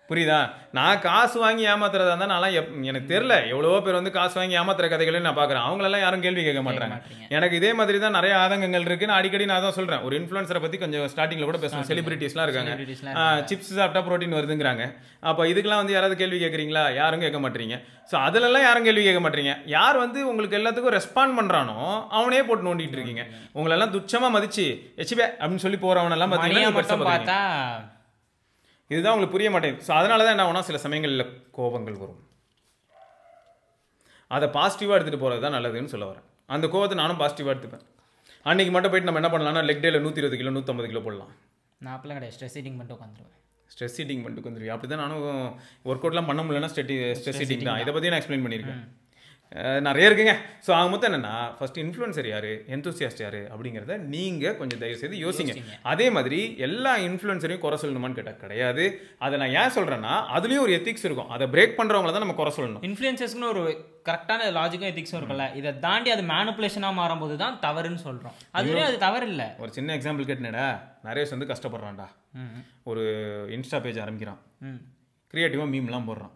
புரியுதா? நான் காசு வாங்கி ஏமாத்துறதா இருந்தால் நான்லாம் எனக்கு தெரியல. எவ்வளவோ பேர் வந்து காசு வாங்கி ஏமாத்துற கதைகளையும் நான் பார்க்குறேன். அவங்களெல்லாம் யாரும் கேள்வி கேட்க மாட்டாங்க. எனக்கு இதே மாதிரி தான் நிறைய ஆதங்கங்கள் இருக்குது. நான் அடிக்கடி நான் தான் சொல்கிறேன். ஒரு இன்ஃப்ளூயன்சரை பற்றி கொஞ்சம் ஸ்டார்டிங்கில் கூட பேசுவேன். செலிபிரிட்டிஸ்லாம் இருக்காங்க, சிப்ஸ் சாப்பிட்டா ப்ரோட்டீன் வருதுங்கிறாங்க. அப்போ இதுக்கெல்லாம் வந்து யாராவது கேள்வி கேட்குறீங்களா? யாரும் கேட்க மாட்டீங்க. ஸோ அதிலெல்லாம் யாரும் கேள்வி கேட்க மாட்டீங்க. யார் வந்து உங்களுக்கு எல்லாத்துக்கும் ரெஸ்பாண்ட் பண்ணுறானோ அவனே போட்டு நோண்டிட்டு இருக்கீங்க. உங்களெல்லாம் துச்சமாக மதிச்சு எச்சிபே அப்படின்னு சொல்லி போகிறவனெல்லாம் பார்த்தீங்கன்னா இதுதான் உங்களுக்கு புரிய மாட்டேங்குது. ஸோ அதனால தான் என்ன ஆகும்னா, சில சமயங்களில் கோபங்கள் வரும். அதை பாசிட்டிவாக எடுத்துகிட்டு போகிறது தான் நல்லதுன்னு சொல்ல வரேன். அந்த கோபத்தை நானும் பாசிட்டிவாக எடுத்துப்பேன். அன்றைக்கி மட்டும் போயிட்டு நம்ம என்ன பண்ணலாம்னா, லெக் டேல 120 கிலோ 150 கிலோ போடலாம். நான் அப்பெல்லாம் கிடையாது, ஸ்ட்ரெஸ் ஈட்டிங் பண்ணிட்டு உட்காந்துருவேன். ஸ்ட்ரெஸ் ஈட்டிங் பண்ணிட்டு உட்காந்துருவேன். அப்படி தான் நானும் ஒர்க் அவுட்லாம் பண்ண முடியலன்னா ஸ்ட்ரெஸ் ஈட்டிங் தான். இதை பற்றி நான் எக்ஸ்பிளைன் பண்ணியிருக்கேன். நிறைய இருக்குங்க. ஸோ அவங்க மொத்தம் என்னன்னா, ஃபர்ஸ்ட் இன்ஃப்ளூயன்சர் யாரு, எந்தூசியாஸ்ட் யாரு அப்படிங்கிறத நீங்க கொஞ்சம் தயவு செய்து யோசிங்க. அதே மாதிரி எல்லா இன்ஃப்ளூயன்சரையும் குறை சொல்லணுமான்னு கேட்டால் கிடையாது. அதை நான் ஏன் சொல்றேன்னா, அதுலயும் ஒரு எத்திக்ஸ் இருக்கும். அதை பிரேக் பண்றவங்கள தான் நம்ம குறை சொல்லணும். இன்ஃப்ளூயன்சர்ஸ்னு ஒரு கரெக்டான லாஜிக்கும் எத்திக்ஸும் இருக்குல்ல, இதை தாண்டி அது மேனிபுலேஷனாக மாறும்போது தான் தவறுன்னு சொல்றோம். அதுவே அது தவறு இல்லை. ஒரு சின்ன எக்ஸாம்பிள் கேட்டுனடா, நரேஷ் வந்து கஷ்டப்படுறான்டா. ஒரு இன்ஸ்டா பேஜ் ஆரம்பிக்கிறான், கிரியேட்டிவாக மீம்லாம் போடுறான்.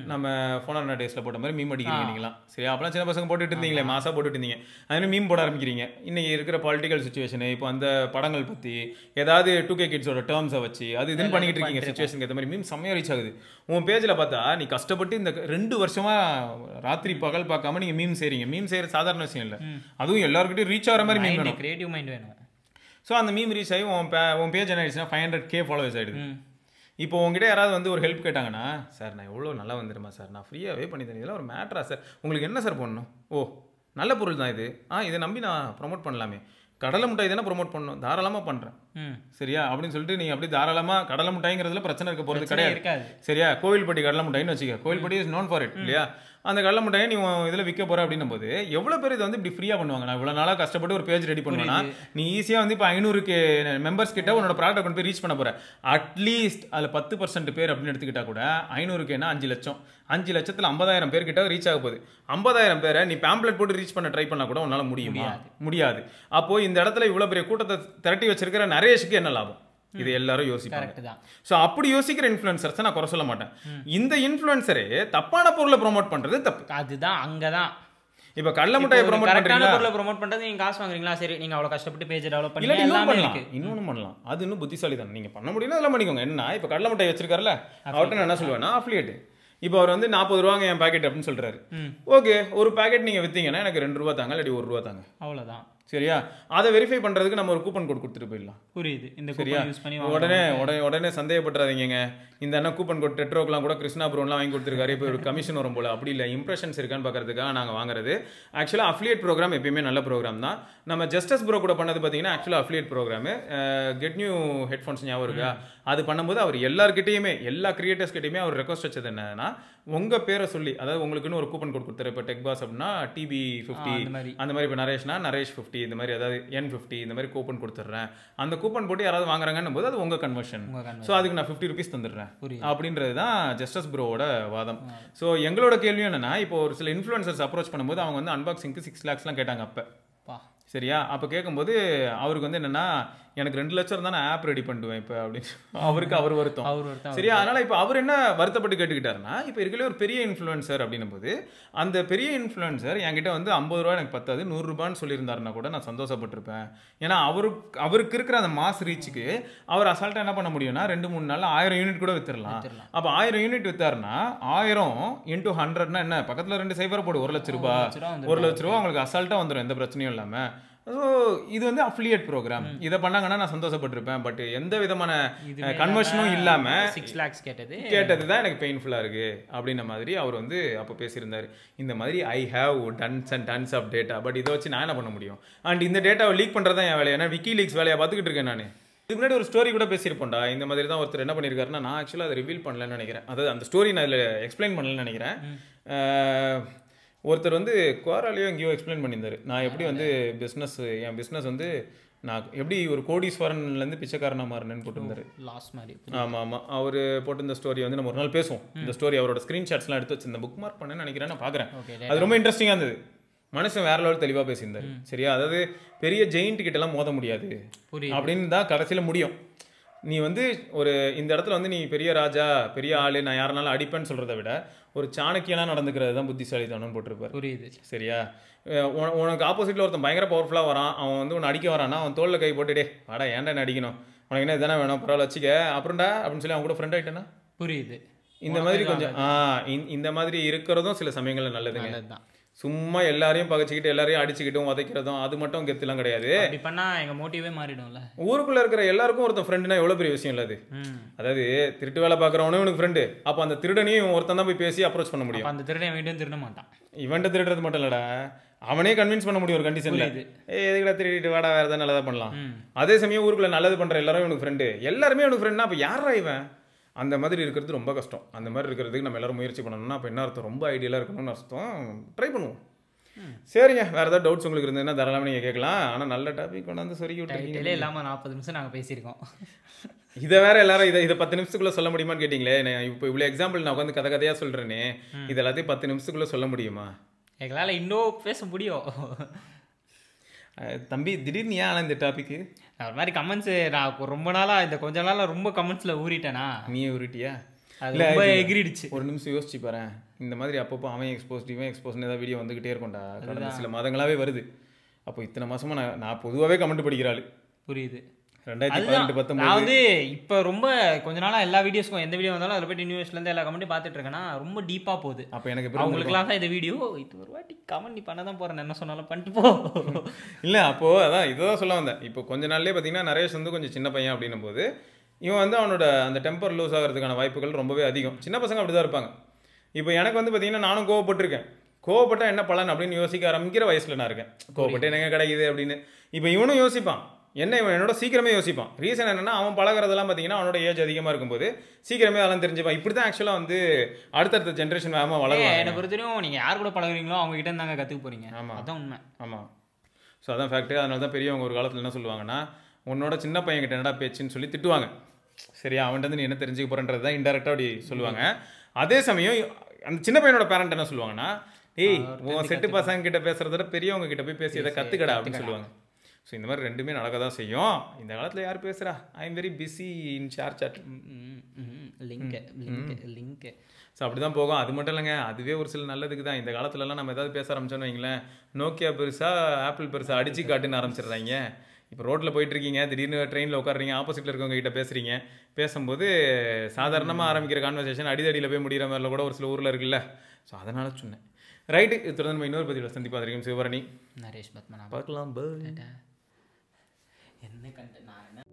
நம்ம ஃபோனர் டேஸில் போட்ட மாதிரி மீம் அடிக்கிறீங்க நீங்களாம். சரி, அப்போலாம் சின்ன பசங்க போட்டுட்டு இருந்தீங்களே, மாசாக போட்டுட்டு இருந்தீங்க. அதுமாதிரி மீம் போட ஆரம்பிக்கிறீங்க. இன்றைக்கி இருக்கிற பொலிட்டிக்கல் சுச்சுவேஷனு, இப்போ அந்த படங்கள் பற்றி ஏதாவது 2K கிட்ஸோட டேர்ம்ஸை வச்சு அது இதுன்னு பண்ணிக்கிட்டு இருக்கீங்க. சுச்சுவேஷனுக்கு ஏற்ற மாதிரி மீம் செம்மையாக ரீச் ஆகுது. உன் பேஜில் பார்த்தா நீ கஷ்டப்பட்டு இந்த 2 வருஷமாக ராத்திரி பகல் பார்க்காம நீங்கள் மீம் செய்கிறீங்க. மீம் செய்கிற சாதாரண விஷயம் இல்லை. அதுவும் எல்லாருக்கிட்டையும் ரீச் ஆகிற மாதிரி மீம் வேணும், கிரியேட்டிவ் மைண்ட் வேணும். ஸோ அந்த மீம் ரீச் ஆகி உன் பேஜ் என்ன ஆயிடுச்சுன்னா 500K ஃபாலோவர்ஸ் ஆகிடுது. இப்போ உங்ககிட்ட யாராவது வந்து ஒரு ஹெல்ப் கேட்டாங்கன்னா, சார் நான் எவ்வளோ நல்லா வந்துடுமா சார், நான் ஃப்ரீயாகவே பண்ணி தரேன், இதெல்லாம் ஒரு மேட்ரா சார், உங்களுக்கு என்ன சார் பண்ணணும்? ஓ நல்ல பொருள் தான் இது, இதை நம்பி நான் ப்ரொமோட் பண்ணலாமே, கடலை மிட்டாய் தானே ப்ரொமோட் பண்ணணும், தாராளமாக பண்ணுறேன் சரியா அப்படின்னு சொல்லிட்டு நீங்கள் அப்படி தாராளமாக கடலை மிட்டாய்ங்கிறதுல பிரச்சனை இருக்க போகிறது கிடையாது. சரியா? கோவில்பட்டி கடலை மிட்டாய்னு வச்சுக்க, Kovilpatti is known for it இல்லையா? அந்த கடலை மிட்டாயை நீ இதில் விற்க போகிற அப்படின்னும் போது எவ்வளோ பேர் இதை வந்து இப்படி ஃப்ரீயாக பண்ணுவாங்க. நான் இவ்வளோ நாளாக கஷ்டப்பட்டு ஒரு பேஜ் ரெடி பண்ணுவேன்னா, நீ ஈஸியாக வந்து இப்போ 500 மெம்பர்ஸ் கிட்ட உன்னோட ப்ராடக்ட் கொண்டு போய் ரீச் பண்ண போகிற. அட்லீஸ்ட் அதில் 10% பேர் அப்படின்னு எடுத்துக்கிட்டா கூட 500Kனா 5 லட்சம், 5 லட்சத்தில் 50,000 பேர் கிட்ட ரீச் ஆக போகுது. 50,000 பேரை நீ பேம்ப்ளெட் போட்டு ரீச் பண்ண ட்ரை பண்ணால் கூட உன்னால் முடியாது. அப்போது இந்த இடத்துல இவ்வளோ பெரிய கூட்டத்தை திரட்டி வச்சிருக்கிற நரேஷுக்கு என்ன லாபம்? இது எல்லாரும் யோசிப்பாங்க. சோ அப்படி யோசிக்கிற இன்ஃப்ளூயன்சர்ஸ் நான் குறை சொல்ல மாட்டேன். இந்த இன்ஃப்ளூயன்சரே தப்பான பொருளை ப்ரோமோட் பண்றது தப்பு. அதுதான் அங்கதான். இப்ப கடலை மிட்டாயை ப்ரோமோட் பண்றீங்களா, பொருளை ப்ரோமோட் பண்றது நீங்க காசு வாங்குறீங்களா, சரி நீங்க அவ்வளவு கஷ்டப்பட்டு பேஜ் டெவலப் பண்ணி எல்லாமே இருக்கு, இன்னொன்னு பண்ணலாம். அது இன்னும் புத்திசாலி தான். நீங்க பண்ண முடியல அதெல்லாம் பண்ணிக்கோங்க. என்ன இப்ப கடலை மிட்டாய் வச்சிருக்காருல, அவர்கிட்ட நான் என்ன சொல்லுவேன்னா, அஃபிலியேட். இப்போ அவர் வந்து 40 ரூபாங்க என் பாக்கெட் அப்படின்னு சொல்றாரு. ஓகே, ஒரு பாக்கெட் நீங்க வித்தீங்கன்னா எனக்கு 2 ரூபா தாங்க, இல்லாட்டி 1 ரூபா தாங்க, அவ்வளவுதான். சரியா? அதை வெரிஃபை பண்ணுறதுக்கு நம்ம ஒரு கூப்பன் கோட் கொடுத்துட்டு போயிடலாம். புரியுது. இந்த சரியா? யூஸ் பண்ணி உடனே சந்தேகப்பட்டுறாதீங்க. இந்த அண்ணன் கூப்பன் கோட் டெட்ரோக்கெலாம் கூட கிருஷ்ணா ப்ரோன்லாம் வாங்கி கொடுத்துருக்காரு, இப்போ ஒரு கமிஷன் வரும் போல். அப்படி இல்லை, இம்ப்ரெஷன்ஸ் இருக்கான்னு பார்க்கறதுக்காக நாங்கள் வாங்குறது. ஆக்சுவலாக அஃபிலியேட் ப்ரோக்ராம் எப்பயுமே நல்ல ப்ரோக்ராம் தான். நம்ம ஜஸ்டஸ் ப்ரோ கூட பண்ணது பார்த்தீங்கன்னா ஆக்சுவலாக affiliate program get new headphones ஞாபகம் இருக்கா? அது பண்ணும்போது அவர் எல்லாருக்கிட்டையுமே எல்லா கிரியேட்டர்ஸ்கிட்டையுமே அவர் ரெக்வஸ்ட் வச்சது என்னன்னா, உங்கள் பேரை சொல்லி, அதாவது உங்களுக்குன்னு ஒரு கூப்பன் கோட் கொடுத்தாரு. இப்போ டெக் பாஸ் அப்படின்னா TB50 அந்த மாதிரி, இப்போ நரேஷ்னா நரேஷ் 50 இந்த மாதிரி, அதாவது N50 இந்த மாதிரி கூப்பன் கொடுத்துட்றேன். அந்த கூப்பன் போட்டு யாராவது வாங்குறாங்கன்னும் போது அது உங்கள் கன்வர்ஷன். ஸோ அதுக்கு நான் 50 rupees தந்துடுறேன் அப்படின்றது தான் ஜஸ்டஸ் ப்ரோவோட வாதம். ஸோ எங்களோட கேள்வி என்னன்னா, இப்போ ஒரு சில இன்ஃப்ளூயன்சர்ஸ் அப்ரோச் பண்ணும்போது அவங்க வந்து அன்பாக்சிங்க்கு 6 lakhsலாம் கேட்டாங்க அப்போ. சரியா? அப்போ கேட்கும்போது அவருக்கு வந்து என்னன்னா, எனக்கு 2 லட்சம் தான் நான் ஆப் ரெடி பண்ணுவேன் இப்போ அப்படின்னு அவருக்கு அவர் வருத்தம். சரியா? அதனால இப்போ அவர் என்ன வருத்தப்பட்டு கேட்டுக்கிட்டாருன்னா, இப்போ இருக்கலே ஒரு பெரிய இன்ஃப்ளூயன்சர் அப்படின்னும் போது அந்த பெரிய இன்ஃப்ளூயன்சர் என்கிட்ட வந்து 50 ரூபா எனக்கு பத்தாது 100 ரூபான்னு சொல்லியிருந்தாருன்னா கூட நான் சந்தோஷப்பட்டிருப்பேன். ஏன்னா அவருக்கு இருக்கிற அந்த மாஸ் ரீச்சுக்கு அவர் அசால்ட்டாக என்ன பண்ண முடியும்னா 2-3 நாளில் 1000 யூனிட் கூட வித்துடலாம். அப்போ 1000 யூனிட் வித்தாருன்னா 1000 × 100னா என்ன, பக்கத்தில் 2 சைபர் போடு, 1 லட்ச ரூபா. 1 லட்ச ரூபா உங்களுக்கு அசால்ட்டாக வந்துடும், எந்த பிரச்சனையும் இல்லாமல். ஸோ இது வந்து அஃபிலியேட் ப்ரோக்ராம். இதை பண்ணாங்கன்னா நான் சந்தோஷப்பட்டிருப்பேன். பட் எந்த விதமான கன்வர்ஷனும் இல்லாமல் 6 lakhs கேட்டது தான் எனக்கு பெயின்ஃபுல்லாக இருக்குது அப்படின்ன மாதிரி அவர் வந்து அப்போ பேசியிருந்தார். இந்த மாதிரி I have tons and tons of data, but இதை வச்சு நான் என்ன பண்ண முடியும்? அண்ட் இந்த டேட்டாவை லீக் பண்ணுறது தான் என் வேலையை. ஏன்னா விக்கிலீக்ஸ் வேலையை பார்த்துக்கிட்டு இருக்கேன் நான். இதுக்கு முன்னாடி ஒரு ஸ்டோரி கூட பேசியிருப்போம்டா. இந்த மாதிரி தான் ஒருத்தர் என்ன பண்ணியிருக்காருன்னா, நான் ஆக்சுவலாக அதை ரிவீல் பண்ணலன்னு நினைக்கிறேன். அதாவது அந்த ஸ்டோரி நான் இதில் எக்ஸ்பிளைன் பண்ணலன்னு நினைக்கிறேன். ஒருத்தர் வந்து குவாராலேயோ எங்கேயோ எக்ஸ்பிளைன் பண்ணியிருந்தார். நான் எப்படி வந்து என் பிஸ்னஸ் வந்து நான் எப்படி ஒரு கோடீஸ்வரன்லேருந்து பிச்சைக்காரனாக மாறினேன்னு போட்டிருந்தாரு. ஆமாம், அவர் போட்டிருந்த ஸ்டோரி வந்து நம்ம ஒரு நாள் பேசுவோம். இந்த ஸ்டோரி அவரோட ஸ்க்ரீன்ஷாட்ஸ்லாம் எடுத்து வச்சு இந்த புக் மார்க் பண்ணேன்னு நினைக்கிறேன், நான் பார்க்குறேன். அது ரொம்ப இன்ட்ரெஸ்டிங்காக இருந்தது. மனுஷன் வேற லெவல் தெளிவாக பேசியிருந்தார். சரியா? அதாவது பெரிய ஜெயிண்ட் கிட்டலாம் மோத முடியாது அப்படின்னு தான் கடைசியில் முடியும். நீ வந்து ஒரு இந்த இடத்துல வந்து நீ பெரிய ராஜா, பெரிய ஆளு, நான் யாருனாலும் அடிப்பேன்னு சொல்கிறத விட ஒரு சாணக்கியெல்லாம் நடந்துக்கிறது தான் புத்திசாலித்தனம்னு போட்டிருப்பார். புரியுது. சரியா? உனக்கு ஆப்போசிட்டில் ஒருத்தன் பயங்கர பவர்ஃபுல்லாக வரான், அவன் வந்து உன்னை அடிக்க வரான்னா அவன் தோளில் கை போட்டுடே வாடா ஏன்டா என்ன அடிக்கணும், உனக்கு என்ன இதுதானே வேணும், பரவாயில்ல வச்சுக்க அப்புறம்டா அப்படின்னு சொல்லி அவன் கூட ஃப்ரெண்ட் ஆகிட்டேன்னா. புரியுது. இந்த மாதிரி கொஞ்சம் இந்த மாதிரி இருக்கிறதும் சில சமயங்களில் நல்லதுங்க. சும்மா எல்லாரையும் பகச்சிக்கிட்டு எல்லாரையும் அடிச்சுக்கிட்டும் உதைக்கிறதும் அது மட்டும் கெத்துலாம் கிடையாது. எங்க மோட்டிவே மாறிடும்ல. ஊருக்குள்ள இருக்கிற எல்லாருக்கும் ஒருத்தன் ஃப்ரெண்டுனா எவ்வளவு பெரிய விஷயம் இல்லை அது. அதாவது திருட்டு வேலை பார்க்குறவனும் இவனுக்கு ஃப்ரெண்டு. அப்போ அந்த திருடனையும் ஒருத்தன் தான் போய் பேசி அப்ரோச் பண்ண முடியும். அந்த திருடன் வீட்டும் திருட மாட்டான். இவன்ட்ட திருடுறது மட்டும் இல்லடா, அவனே கன்வின்ஸ் பண்ண முடியும் ஒரு கண்டிஷன்ல. எதுக்கடா திருடிட்டு வாடா வேற ஏதாவது நல்லதா பண்ணலாம். அதே சமயம் ஊருக்குள்ள நல்லது பண்ற எல்லாரும் இவனுக்கு ஃப்ரெண்டு, எல்லாருமே இவனுக்கு ஃப்ரெண்ட்னா அப்போ யாரா இவன்? அந்த மாதிரி இருக்கிறது ரொம்ப கஷ்டம். அந்த மாதிரி இருக்கிறதுக்கு நம்ம எல்லாரும் முயற்சி பண்ணணும்னா அப்போ என்ன அர்த்தம்? ரொம்ப ஐடியலாக இருக்கணும்னு அர்த்தம். ட்ரை பண்ணுவோம். சரிங்க, வேறு ஏதாவது டவுட்ஸ் உங்களுக்கு இருந்ததுன்னா தாராளமாக நீங்கள் கேட்கலாம். ஆனால் நல்ல டாபிக் கொண்டாந்து சொருக்கி விட்டுருக்கீங்க. இல்லாமல் 40 நிமிஷம் நாங்கள் பேசியிருக்கோம். இதை வேற எல்லாரும் இதை 10 நிமிஷத்துக்குள்ளே சொல்ல முடியுமான்னு கேட்டிங்களே. நான் இப்போ இவ்வளோ எக்ஸாம்பிள் நான் உட்காந்து கதையாக சொல்கிறேனே, இது எல்லாத்தையும் 10 நிமிஷத்துக்குள்ளே சொல்ல முடியுமா? எங்களால் இன்னும் பேச முடியும். தம்பி திடீர்னு ஏன் ஆனால் இந்த டாபிக்கு ஒரு மாதிரி கமெண்ட்ஸு நான் ரொம்ப நாளாக இந்த கொஞ்ச நாளாக ரொம்ப கமெண்ட்ஸில் ஊறிட்டேனா? நீயே ஊறிட்டியா? இல்லை எகிரிடுச்சு. ஒரு நிமிஷம் யோசிச்சு பாரு. இந்த மாதிரி அப்பப்போ அவன் எக்ஸ்போஸ்ட் இவன் எக்ஸ்போஸ்ட்னு ஏதாவது வீடியோ வந்துக்கிட்டே இருக்கும்டா. கடந்த சில மாதங்களாகவே வருது. அப்போ இத்தனை மாதமாக நான் பொதுவாகவே கமெண்ட் படிக்கிறாள். புரியுது. 2018-19 நான் வந்து இப்போ ரொம்ப கொஞ்ச நாளாக எல்லா வீடியோஸ்க்கும் எந்த வீடியோ வந்தாலும் அதில் போய்ட்டு நியூஸ்லேருந்து எல்லா கமெண்ட்டும் பார்த்துட்டு இருக்கேன்னா ரொம்ப டீப்பாக போகுது. அப்போ எனக்கு அவங்களுக்குலாம் தான் இந்த வீடியோ இது ஒரு வாட்டி கமெண்ட் நீ பண்ண தான் போகிறேன், என்ன சொன்னாலும் பண்ணிட்டு போ. இல்லை அப்போது அதான் இதுதான் சொல்ல வந்தேன். இப்போ கொஞ்ச நாள்லேயே பார்த்தீங்கன்னா நரேஷ் வந்து கொஞ்சம் சின்ன பையன் அப்படின்னும் போது இவன் வந்து அவனோட அந்த டெம்பர் லூஸ் ஆகிறதுக்கான வாய்ப்புகள் ரொம்பவே அதிகம். சின்ன பசங்க அப்படி தான் இருப்பாங்க. இப்போ எனக்கு வந்து பார்த்தீங்கன்னா நானும் கோவப்பட்டிருக்கேன். கோவப்பட்டால் என்ன பலன் அப்படின்னு யோசிக்க ஆரம்பிக்கிற வயசில் நான் இருக்கேன். கோவப்பட்டு என்னங்க கிடைக்குது அப்படின்னு. இப்போ இவனும் யோசிப்பான். இவன் என்னோட சீக்கிரமே யோசிப்பான். ரீசன் என்னன்னா அவன் பழகிறதெல்லாம் பார்த்தீங்கன்னா அவனோட ஏஜ் அதிகமாக இருக்கும்போது சீக்கிரமே அதெல்லாம் தெரிஞ்சுப்பான். இப்படி தான் ஆக்சுவலாக வந்து அடுத்தடுத்த ஜென்ரேஷன் வேகமாக வளரும். என்னை பொறுத்தவரையும் நீங்கள் யார் கூட பழகுறீங்களோ அவங்க கிட்ட இருந்தாங்க கற்றுக்க போகிறீங்க. ஆமாம், அதான் உண்மை. ஆமாம். ஸோ அதான் ஃபேக்ட்டு. அதனால தான் பெரியவங்க ஒரு காலத்தில் என்ன சொல்லுவாங்கன்னா, உன்னோட சின்ன பையன்கிட்ட என்னடா பேச்சுன்னு சொல்லி திட்டுவாங்க. சரியா? அவன்கிட்ட வந்து நீ என்ன தெரிஞ்சுக்க போறன்றது தான் இன்டெரக்டாக அப்படி சொல்லுவாங்க. அதே சமயம் அந்த சின்ன பையனோட பேரண்ட் என்ன சொல்லுவாங்கன்னா, ஏய் உன் செட்டு பசங்க கிட்ட பேசுறத பெரியவங்க கிட்ட போய் பேசி இதை கற்றுக்கடா அப்படின்னு சொல்லுவாங்க. ஸோ இந்த மாதிரி ரெண்டுமே நடக்க தான் செய்யும். இந்த காலத்தில் யார் பேசுகிறா? I am very busy in share chat link. So அப்படி தான் போகும். அது மட்டும் இல்லைங்க, அதுவே ஒரு சில நல்லதுக்கு தான். இந்த காலத்துலலாம் நம்ம ஏதாவது பேச ஆரம்பிச்சோன்னு வைங்களேன், நோக்கியா பெருசா ஆப்பிள் பெருசா அடிச்சு காட்டுன்னு ஆரம்பிச்சிடுறாங்க. இப்போ ரோட்டில் போயிட்டுருக்கீங்க, திடீர்னு ட்ரெயினில் உட்காடுறீங்க, ஆப்போசிட்டில் இருக்கவங்க கிட்ட பேசுகிறீங்க. பேசும்போது சாதாரணமாக ஆரம்பிக்கிற கான்வர்சேஷன் அடிதடியில் போய் முடிகிற மாதிரில கூட ஒரு சில ஊரில் இருக்குல்ல. ஸோ அதனால் சொன்னேன். ரைட்டு, தொடர்ந்து நம்ம இன்னொரு பதிவில் சந்திப்பாதிரிக்கும். சிவபரணி, நரேஷ் பத்மநாபன். பார்க்கலாம். என்ன கண்டு நான்